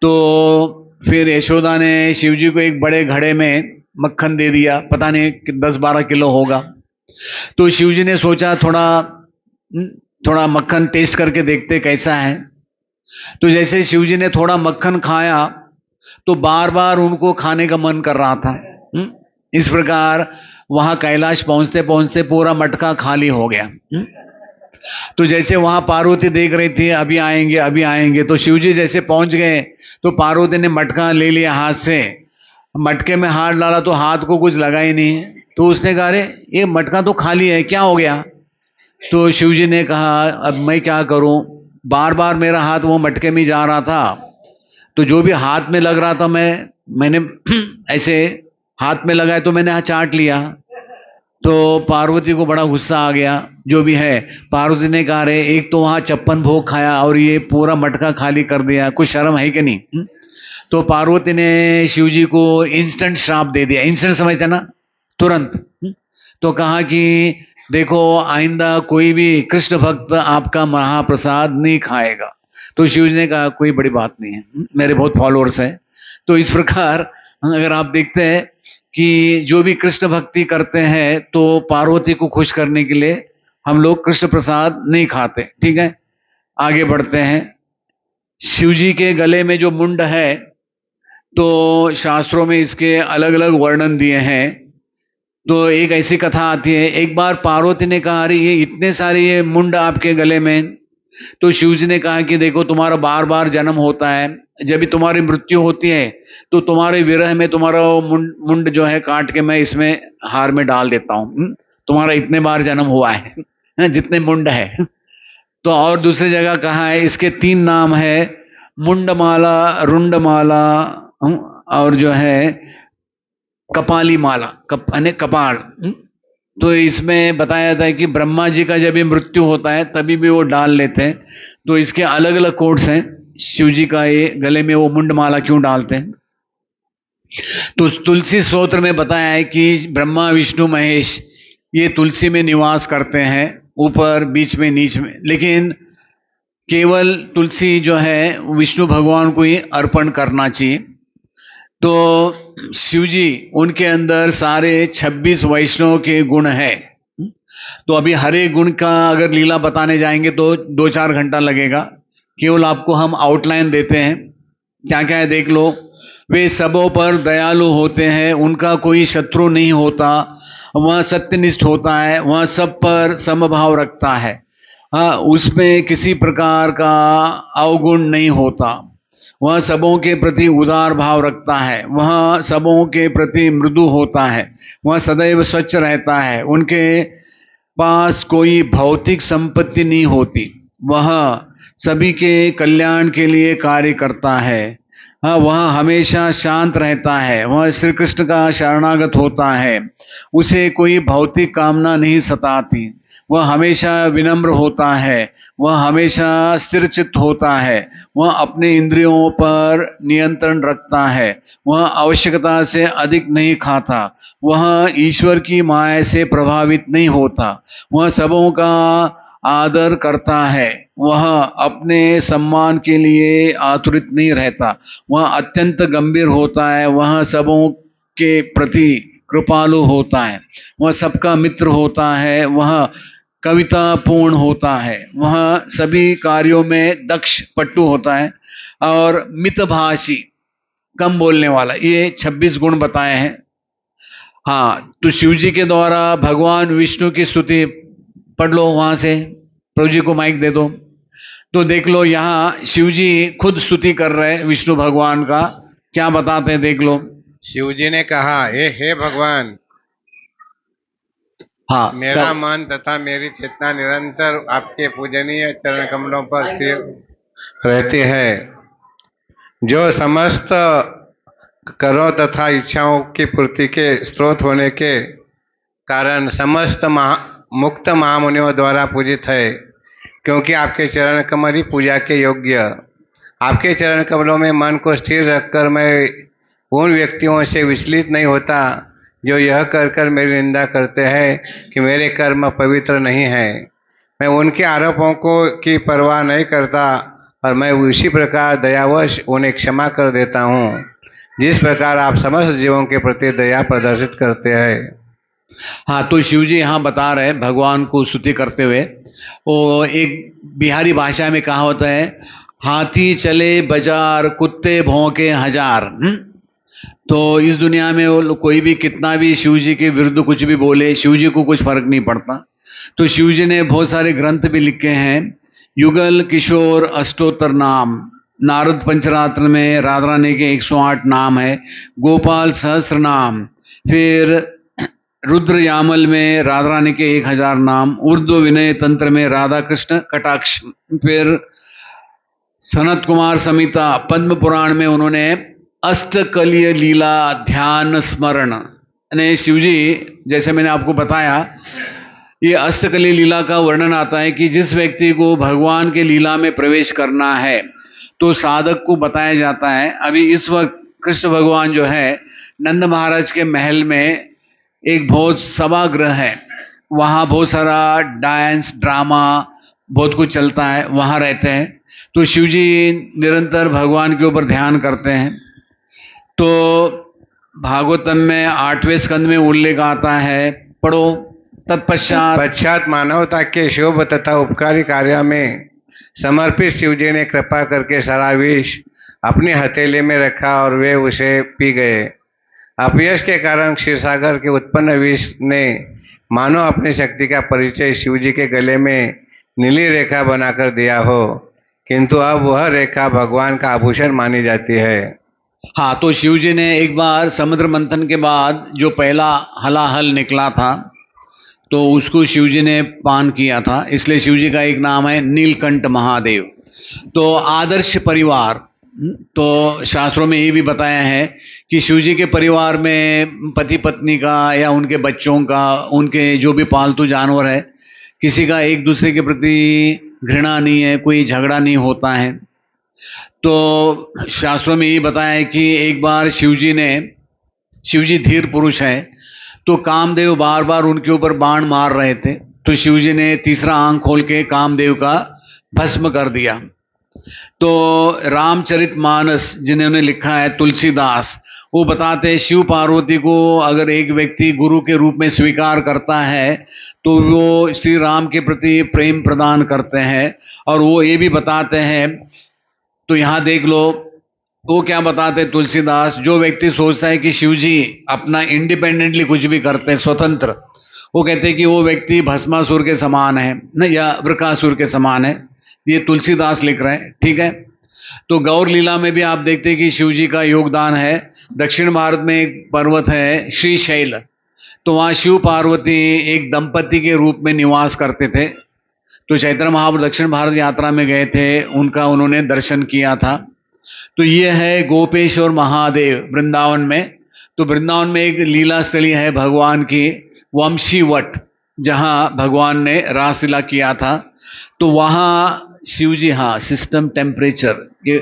तो फिर यशोदा ने शिव जी को एक बड़े घड़े में मक्खन दे दिया, पता नहीं 10-12 किलो होगा। तो शिव जी ने सोचा थोड़ा मक्खन टेस्ट करके देखते कैसा है। तो जैसे शिव जी ने थोड़ा मक्खन खाया तो बार बार उनको खाने का मन कर रहा था। इस प्रकार वहां कैलाश पहुंचते पहुंचते पूरा मटका खाली हो गया। तो जैसे वहां पार्वती देख रही थी अभी आएंगे अभी आएंगे, तो शिव जी जैसे पहुंच गए तो पार्वती ने मटका ले लिया हाथ से मटके में हाथ डाला तो हाथ को कुछ लगा ही नहीं। तो उसने कहा अरे ये मटका तो खाली है, क्या हो गया? तो शिव जी ने कहा अब मैं क्या करूं, बार बार मेरा हाथ वो मटके में जा रहा था, तो जो भी हाथ में लग रहा था मैंने ऐसे हाथ में लगाया तो मैंने चाट लिया। तो पार्वती को बड़ा गुस्सा आ गया। जो भी है, पार्वती ने कहा रे एक तो वहां 56 भोग खाया और ये पूरा मटका खाली कर दिया, कुछ शर्म है कि नहीं? तो पार्वती ने शिव जी को इंस्टेंट श्राप दे दिया। इंस्टेंट समझते ना, तुरंत। तो कहा कि देखो आइंदा कोई भी कृष्ण भक्त आपका महाप्रसाद नहीं खाएगा। तो शिव जी ने कहा कोई बड़ी बात नहीं है, मेरे बहुत फॉलोअर्स हैं। तो इस प्रकार अगर आप देखते हैं कि जो भी कृष्ण भक्ति करते हैं तो पार्वती को खुश करने के लिए हम लोग कृष्ण प्रसाद नहीं खाते। ठीक है, आगे बढ़ते हैं। शिव जी के गले में जो मुंड है, तो शास्त्रों में इसके अलग अलग वर्णन दिए हैं। तो एक ऐसी कथा आती है, एक बार पार्वती ने कहा अरे ये इतने सारे ये मुंड आपके गले में। तो शिव जी ने कहा कि देखो तुम्हारा बार बार जन्म होता है, जब भी तुम्हारी मृत्यु होती है तो तुम्हारे विरह में तुम्हारा मुंड जो है काट के मैं इसमें हार में डाल देता हूं। तुम्हारा इतने बार जन्म हुआ है जितने मुंड है। तो और दूसरी जगह कहा है, इसके 3 नाम है, मुंडमाला, रुंडमाला और जो है कपाली माला, कपाल। तो इसमें बताया जाता है कि ब्रह्मा जी का जब ये मृत्यु होता है तभी भी वो डाल लेते हैं। तो इसके अलग अलग कोड्स हैं, शिव जी का ये गले में वो मुंडमाला क्यों डालते हैं। तो तुलसी स्तोत्र में बताया है कि ब्रह्मा विष्णु महेश ये तुलसी में निवास करते हैं, ऊपर बीच में नीच में, लेकिन केवल तुलसी जो है विष्णु भगवान को ही अर्पण करना चाहिए। तो शिव जी उनके अंदर सारे 26 वैष्णव के गुण है। तो अभी हर एक गुण का अगर लीला बताने जाएंगे तो 2-4 घंटा लगेगा। केवल आपको हम आउटलाइन देते हैं, क्या क्या है देख लो। वे सबों पर दयालु होते हैं, उनका कोई शत्रु नहीं होता, वह सत्यनिष्ठ होता है, वह सब पर समभाव रखता है, उसमें किसी प्रकार का अवगुण नहीं होता, वह सबों के प्रति उदार भाव रखता है, वह सबों के प्रति मृदु होता है, वह सदैव स्वच्छ रहता है, उनके पास कोई भौतिक संपत्ति नहीं होती, वह सभी के कल्याण के लिए कार्य करता है, वह हमेशा शांत रहता है, वह श्री कृष्ण का शरणागत होता है, उसे कोई भौतिक कामना नहीं सताती, वह हमेशा विनम्र होता है, वह हमेशा स्थिर चित्त होता है, वह अपने इंद्रियों पर नियंत्रण रखता है, वह आवश्यकता से अधिक नहीं खाता, वह ईश्वर की माया से प्रभावित नहीं होता, वह सबों का आदर करता है, वह अपने सम्मान के लिए आतुरित नहीं रहता, वह अत्यंत गंभीर होता है, वह सबों के प्रति कृपालु होता है, वह सबका मित्र होता है, वह कविता पूर्ण होता है, वह सभी कार्यों में दक्ष पट्टू होता है और मितभाषी कम बोलने वाला। ये 26 गुण बताए हैं। हाँ, तो शिव जी के द्वारा भगवान विष्णु की स्तुति पढ़ लो, वहां से प्रभु जी को माइक दे दो। तो देख लो यहाँ शिव जी खुद स्तुति कर रहे विष्णु भगवान का, क्या बताते हैं देख लो। शिव जी ने कहा हे भगवान, हाँ, मेरा मन तथा मेरी चेतना निरंतर आपके पूजनीय चरण कमलों पर स्थिर रहती है, जो समस्त करों तथा इच्छाओं की पूर्ति के स्रोत होने के कारण समस्त मुक्त महामुनियों द्वारा पूजित है, क्योंकि आपके चरण कमल ही पूजा के योग्य। आपके चरण कमलों में मन को स्थिर रखकर मैं उन व्यक्तियों से विचलित नहीं होता जो यह कर कर मेरी निंदा करते हैं कि मेरे कर्म पवित्र नहीं है। मैं उनके आरोपों की परवाह नहीं करता और मैं उसी प्रकार दयावश उन्हें क्षमा कर देता हूँ, जिस प्रकार आप समस्त जीवों के प्रति दया प्रदर्शित करते हैं। हाँ, तो शिव जी यहाँ बता रहे भगवान को स्तुति करते हुए, वो एक बिहारी भाषा में कहा होता है, हाथी चले बाजार कुत्ते भौंके हजार। तो इस दुनिया में वो कोई भी कितना भी शिव जी के विरुद्ध कुछ भी बोले, शिव जी को कुछ फर्क नहीं पड़ता। तो शिव जी ने बहुत सारे ग्रंथ भी लिखे हैं, युगल किशोर अष्टोत्तर नाम, नारद पंचरात्र में राधा रानी के 108 नाम है, गोपाल सहस्त्र नाम, फिर रुद्र यामल में राधा रानी के 1000 नाम, उर्दू विनय तंत्र में राधा कृष्ण कटाक्ष, फिर सनत कुमार संहिता पद्म पुराण में उन्होंने अष्टकलीय लीला ध्यान स्मरण, यानी शिवजी जैसे मैंने आपको बताया ये अष्टकलीय लीला का वर्णन आता है कि जिस व्यक्ति को भगवान के लीला में प्रवेश करना है तो साधक को बताया जाता है। अभी इस वक्त कृष्ण भगवान जो है नंद महाराज के महल में एक बहुत सभागृह है, वहाँ बहुत सारा डांस ड्रामा बहुत कुछ चलता है, वहाँ रहते हैं। तो शिवजी निरंतर भगवान के ऊपर ध्यान करते हैं। तो भागवतम में 8वें स्कंद में उल्लेख आता है, पढ़ो। पश्चात मानवता के शोभ तथा उपकारी कार्य में समर्पित शिवजी ने कृपा करके सारा विष अपनी हथेली में रखा और वे उसे पी गए। अपयश के कारण क्षीरसागर के उत्पन्न विष ने मानो अपनी शक्ति का परिचय शिवजी के गले में नीली रेखा बनाकर दिया हो, किंतु अब वह रेखा भगवान का आभूषण मानी जाती है। हाँ, तो शिवजी ने एक बार समुद्र मंथन के बाद जो पहला हलाहल निकला था तो उसको शिवजी ने पान किया था, इसलिए शिवजी का एक नाम है नीलकंठ महादेव। तो आदर्श परिवार, तो शास्त्रों में ये भी बताया है कि शिवजी के परिवार में पति पत्नी का या उनके बच्चों का, उनके जो भी पालतू जानवर है, किसी का एक दूसरे के प्रति घृणा नहीं है, कोई झगड़ा नहीं होता है। तो शास्त्रों में ये बताया है कि एक बार शिवजी धीर पुरुष है, तो कामदेव बार बार उनके ऊपर बाण मार रहे थे, तो शिवजी ने तीसरा आंख खोल के कामदेव का भस्म कर दिया। तो रामचरितमानस जिन्होंने लिखा है तुलसीदास, वो बताते हैं शिव पार्वती को अगर एक व्यक्ति गुरु के रूप में स्वीकार करता है तो वो श्री राम के प्रति प्रेम प्रदान करते हैं। और वो ये भी बताते हैं, तो यहाँ देख लो वो क्या बताते हैं तुलसीदास, जो व्यक्ति सोचता है कि शिवजी अपना इंडिपेंडेंटली कुछ भी करते हैं स्वतंत्र, वो कहते हैं कि वो व्यक्ति भस्मासुर के समान है न, या वृकासुर के समान है। ये तुलसीदास लिख रहे हैं, ठीक है। तो गौर लीला में भी आप देखते हैं कि शिवजी का योगदान है। दक्षिण भारत में एक पर्वत है श्रीशैल, तो वहाँ शिव पार्वती एक दंपति के रूप में निवास करते थे। तो चैतन्य महाप्रभु दक्षिण भारत यात्रा में गए थे, उनका उन्होंने दर्शन किया था। तो ये है गोपेश्वर महादेव वृंदावन में। तो वृंदावन में एक लीला स्थली है भगवान की, वंशीवट, जहाँ भगवान ने रासलीला किया था। तो वहाँ शिवजी, हाँ, सिस्टम टेम्परेचर, ये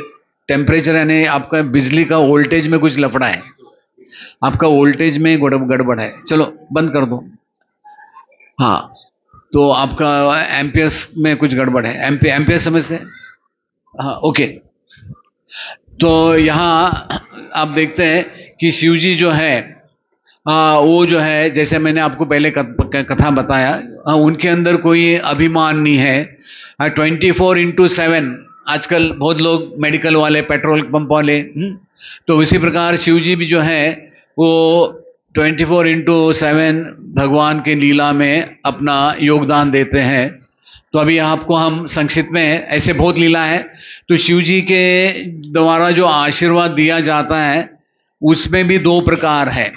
टेम्परेचर यानी आपका बिजली का वोल्टेज में कुछ लफड़ा है, आपका वोल्टेज में गड़बड़ है, चलो बंद कर दो। हाँ, तो आपका एम्पियर्स में कुछ गड़बड़ है, एम्पियर समझते हैं? हाँ, ओके। तो यहाँ आप देखते हैं कि शिवजी जो है वो जो है, जैसे मैंने आपको पहले कथा बताया, उनके अंदर कोई अभिमान नहीं है। 24/7, आजकल बहुत लोग मेडिकल वाले, पेट्रोल पंप वाले, तो इसी प्रकार शिवजी भी जो है वो 24/7 भगवान के लीला में अपना योगदान देते हैं। तो अभी आपको हम संक्षिप्त में, ऐसे बहुत लीला है। तो शिवजी के द्वारा जो आशीर्वाद दिया जाता है उसमें भी 2 प्रकार है।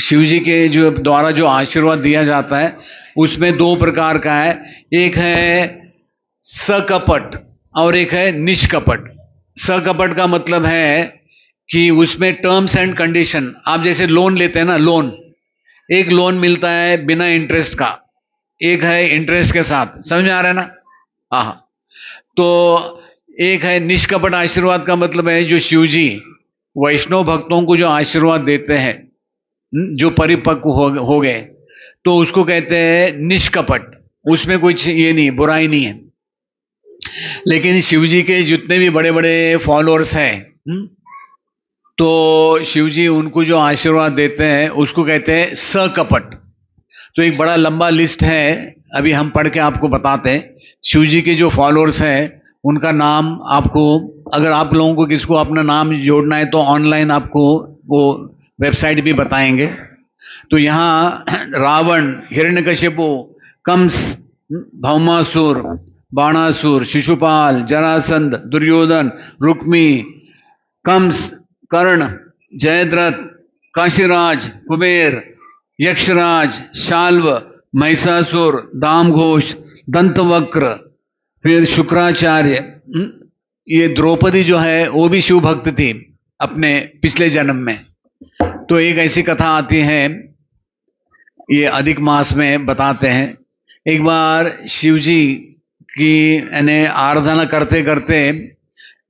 शिवजी के जो द्वारा जो आशीर्वाद दिया जाता है उसमें 2 प्रकार का है। एक है सकपट और एक है निष्कपट। सकपट का मतलब है कि उसमें टर्म्स एंड कंडीशन, आप जैसे लोन लेते हैं ना, लोन, एक लोन मिलता है बिना इंटरेस्ट का, एक है इंटरेस्ट के साथ, समझ में आ रहा है ना? हाँ। तो एक है निष्कपट आशीर्वाद का मतलब है जो शिवजी वैष्णव भक्तों को जो आशीर्वाद देते हैं, जो परिपक्व हो गए, तो उसको कहते हैं निष्कपट। उसमें कुछ ये नहीं, बुराई नहीं है। लेकिन शिवजी के जितने भी बड़े बड़े फॉलोअर्स हैं, तो शिवजी उनको जो आशीर्वाद देते हैं उसको कहते हैं सकपट। तो एक बड़ा लंबा लिस्ट है, अभी हम पढ़ के आपको बताते हैं। शिवजी के जो फॉलोअर्स हैं उनका नाम आपको, अगर आप लोगों को किसको अपना नाम जोड़ना है तो ऑनलाइन आपको वो वेबसाइट भी बताएंगे। तो यहाँ रावण, हिरण्यकशिपु, कंस, भौमासुर, बाणासुर, शिशुपाल, जरासंध, दुर्योधन, रुक्मी, कंस, कर्ण, जयद्रथ, काशीराज, कुबेर, यक्षराज, शाल्व, महिषासुर, दामघोष, दंतवक्र, फिर शुक्राचार्य। ये द्रौपदी जो है वो भी शिव भक्त थी अपने पिछले जन्म में। तो एक ऐसी कथा आती है, ये अधिक मास में बताते हैं। एक बार शिव जी की यानी आराधना करते करते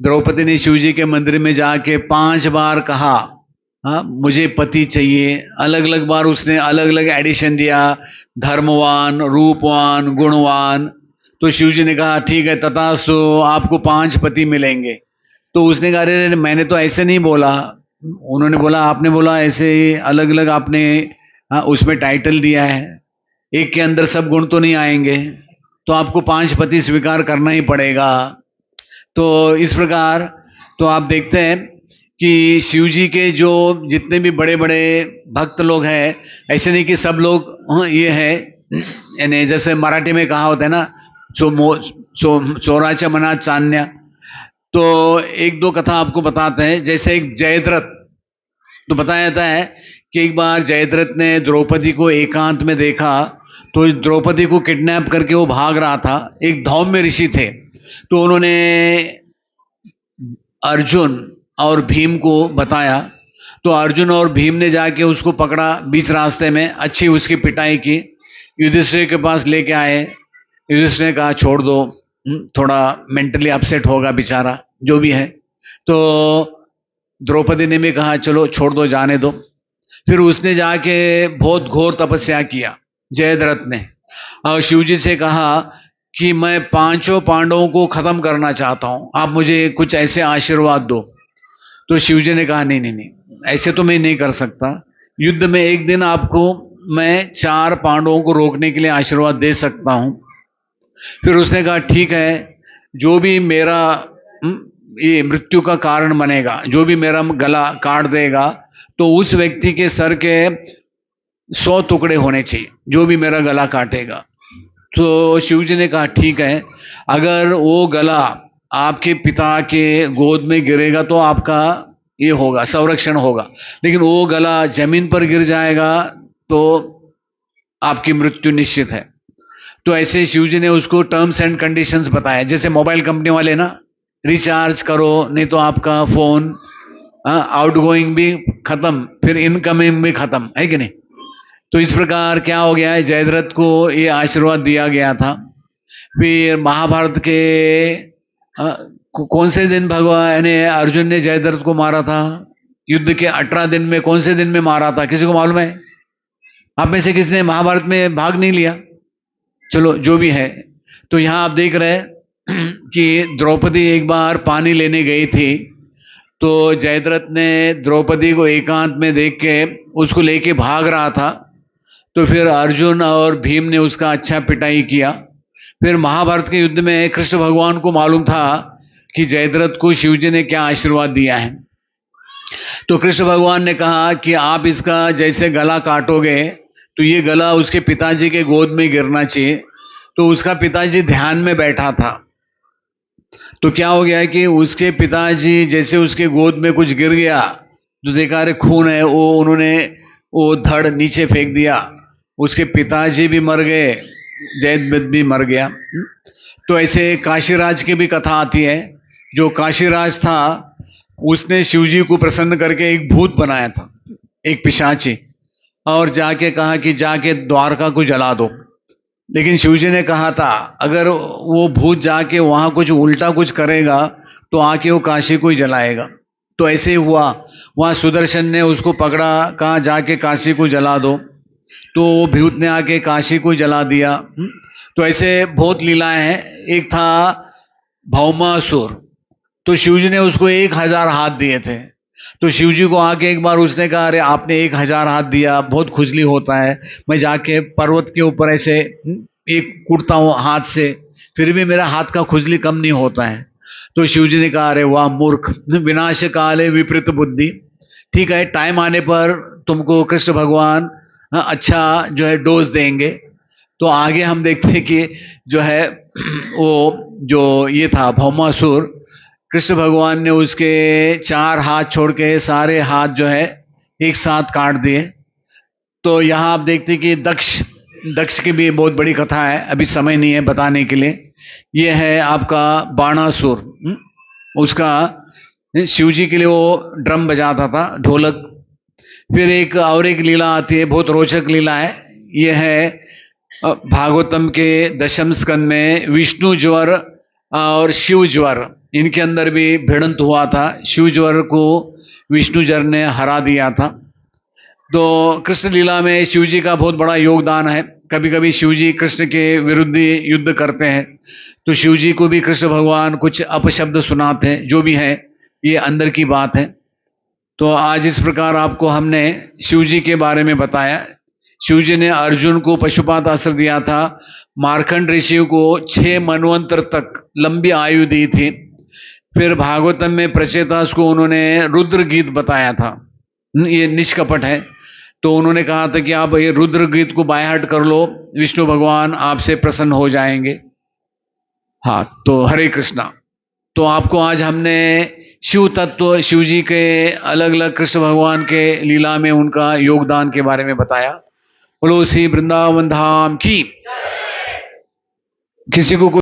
द्रौपदी ने शिव जी के मंदिर में जाके 5 बार कहा, हाँ मुझे पति चाहिए। अलग अलग बार उसने अलग अलग एडिशन दिया, धर्मवान, रूपवान, गुणवान। तो शिव जी ने कहा ठीक है तथास्तु, आपको 5 पति मिलेंगे। तो उसने कहा अरे मैंने तो ऐसे नहीं बोला। उन्होंने बोला आपने बोला ऐसे, अलग अलग आपने उसमें टाइटल दिया है, एक के अंदर सब गुण तो नहीं आएंगे, तो आपको 5 पति स्वीकार करना ही पड़ेगा। तो इस प्रकार तो आप देखते हैं कि शिव जी के जो जितने भी बड़े बड़े भक्त लोग हैं, ऐसे नहीं कि सब लोग ये है, यानी जैसे मराठी में कहा होता है ना, चोराच्या मनात चांदण्या। तो एक दो कथा आपको बताते हैं। जैसे एक जयद्रथ, तो बताया जाता है कि एक बार जयद्रथ ने द्रौपदी को एकांत में देखा, तो द्रौपदी को किडनैप करके वो भाग रहा था। एक धौम्य ऋषि थे, तो उन्होंने अर्जुन और भीम को बताया। तो अर्जुन और भीम ने जाके उसको पकड़ा बीच रास्ते में, अच्छी उसकी पिटाई की। युधिष्ठिर के पास लेके आए। युधिष्ठिर ने कहा छोड़ दो, थोड़ा मेंटली अपसेट होगा बेचारा, जो भी है। तो द्रौपदी ने भी कहा चलो छोड़ दो, जाने दो। फिर उसने जाके बहुत घोर तपस्या किया जयद्रथ ने, और शिवजी से कहा कि मैं 5 पांडवों को खत्म करना चाहता हूं, आप मुझे कुछ ऐसे आशीर्वाद दो। तो शिवजी ने कहा नहीं नहीं नहीं, ऐसे तो मैं नहीं कर सकता। युद्ध में एक दिन आपको मैं 4 पांडवों को रोकने के लिए आशीर्वाद दे सकता हूं। फिर उसने कहा ठीक है, जो भी मेरा ये मृत्यु का कारण बनेगा, जो भी मेरा गला काट देगा, तो उस व्यक्ति के सर के 100 टुकड़े होने चाहिए, जो भी मेरा गला काटेगा। तो शिवजी ने कहा ठीक है, अगर वो गला आपके पिता के गोद में गिरेगा तो आपका ये होगा, संरक्षण होगा, लेकिन वो गला जमीन पर गिर जाएगा तो आपकी मृत्यु निश्चित है। तो ऐसे शिवजी ने उसको टर्म्स एंड कंडीशंस बताया, जैसे मोबाइल कंपनी वाले ना, रिचार्ज करो नहीं तो आपका फोन आउटगोइंग भी खत्म, फिर इनकमिंग भी खत्म, है कि नहीं। तो इस प्रकार क्या हो गया है, जयद्रथ को ये आशीर्वाद दिया गया था। फिर महाभारत के कौन से दिन भगवान ने अर्जुन ने जयद्रथ को मारा था? युद्ध के 18 दिन में कौन से दिन में मारा था, किसी को मालूम है? आप में से किसने महाभारत में भाग नहीं लिया? चलो जो भी है। तो यहां आप देख रहे हैं कि द्रौपदी एक बार पानी लेने गई थी, तो जयद्रथ ने द्रौपदी को एकांत में देख के उसको लेके भाग रहा था। तो फिर अर्जुन और भीम ने उसका अच्छा पिटाई किया। फिर महाभारत के युद्ध में कृष्ण भगवान को मालूम था कि जयद्रथ को शिवजी ने क्या आशीर्वाद दिया है। तो कृष्ण भगवान ने कहा कि आप इसका जैसे गला काटोगे तो ये गला उसके पिताजी के गोद में गिरना चाहिए। तो उसका पिताजी ध्यान में बैठा था, तो क्या हो गया कि उसके पिताजी जैसे उसके गोद में कुछ गिर गया तो देखा अरे खून है, वो उन्होंने वो धड़ नीचे फेंक दिया, उसके पिताजी भी मर गए, जयद्रथ भी मर गया। तो ऐसे काशीराज की भी कथा आती है। जो काशीराज था उसने शिवजी को प्रसन्न करके एक भूत बनाया था, एक पिशाची, और जाके कहा कि जाके द्वारका को जला दो। लेकिन शिवजी ने कहा था अगर वो भूत जाके वहां कुछ उल्टा कुछ करेगा तो आके वो काशी को ही जलाएगा। तो ऐसे ही हुआ, वहां सुदर्शन ने उसको पकड़ा, कहा जाके काशी को जला दो, तो वो भूत ने आके काशी को जला दिया। तो ऐसे बहुत लीलाएं हैं। एक था भौमासुर, तो शिवजी ने उसको 1000 हाथ दिए थे। तो शिवजी को आके एक बार उसने कहा अरे आपने 1000 हाथ दिया, बहुत खुजली होता है, मैं जाके पर्वत के ऊपर ऐसे एक कुड़ता हूँ हाथ से, फिर भी मेरा हाथ का खुजली कम नहीं होता है। तो शिवजी ने कहा अरे वाह मूर्ख, विनाश काले विपरीत बुद्धि। ठीक है, टाइम आने पर तुमको कृष्ण भगवान अच्छा जो है डोज देंगे। तो आगे हम देखते हैं कि जो है वो जो ये था भौमासुर, कृष्ण भगवान ने उसके 4 हाथ छोड़ के सारे हाथ जो है एक साथ काट दिए। तो यहाँ आप देखते हैं कि दक्ष की भी बहुत बड़ी कथा है, अभी समय नहीं है बताने के लिए। ये है आपका बाणासुर, उसका शिव जी के लिए वो ड्रम बजाता था, ढोलक। फिर एक लीला आती है, बहुत रोचक लीला है। ये है भागवतम के 10वें स्कंद में विष्णु ज्वर और शिव ज्वर, इनके अंदर भी भिड़ंत हुआ था। शिव ज्वर को विष्णु ज्वर ने हरा दिया था। तो कृष्ण लीला में शिव जी का बहुत बड़ा योगदान है। कभी कभी शिव जी कृष्ण के विरुद्ध युद्ध करते हैं, तो शिव जी को भी कृष्ण भगवान कुछ अपशब्द सुनाते हैं। जो भी है ये अंदर की बात है। तो आज इस प्रकार आपको हमने शिव जी के बारे में बताया। शिव जी ने अर्जुन को पशुपात अस्त्र दिया था, मार्कंड ऋषि को 6 मनवंतर तक लंबी आयु दी थी। फिर भागवतम में प्रचेतास को उन्होंने रुद्र गीत बताया था, ये निष्कपट है। तो उन्होंने कहा था कि आप ये रुद्र गीत को बायहार्ट कर लो, विष्णु भगवान आपसे प्रसन्न हो जाएंगे। हाँ, तो हरे कृष्णा। तो आपको आज हमने शिव तत्व, शिव जी के अलग अलग कृष्ण भगवान के लीला में उनका योगदान के बारे में बताया। बोलो श्री वृंदावन धाम की। किसी को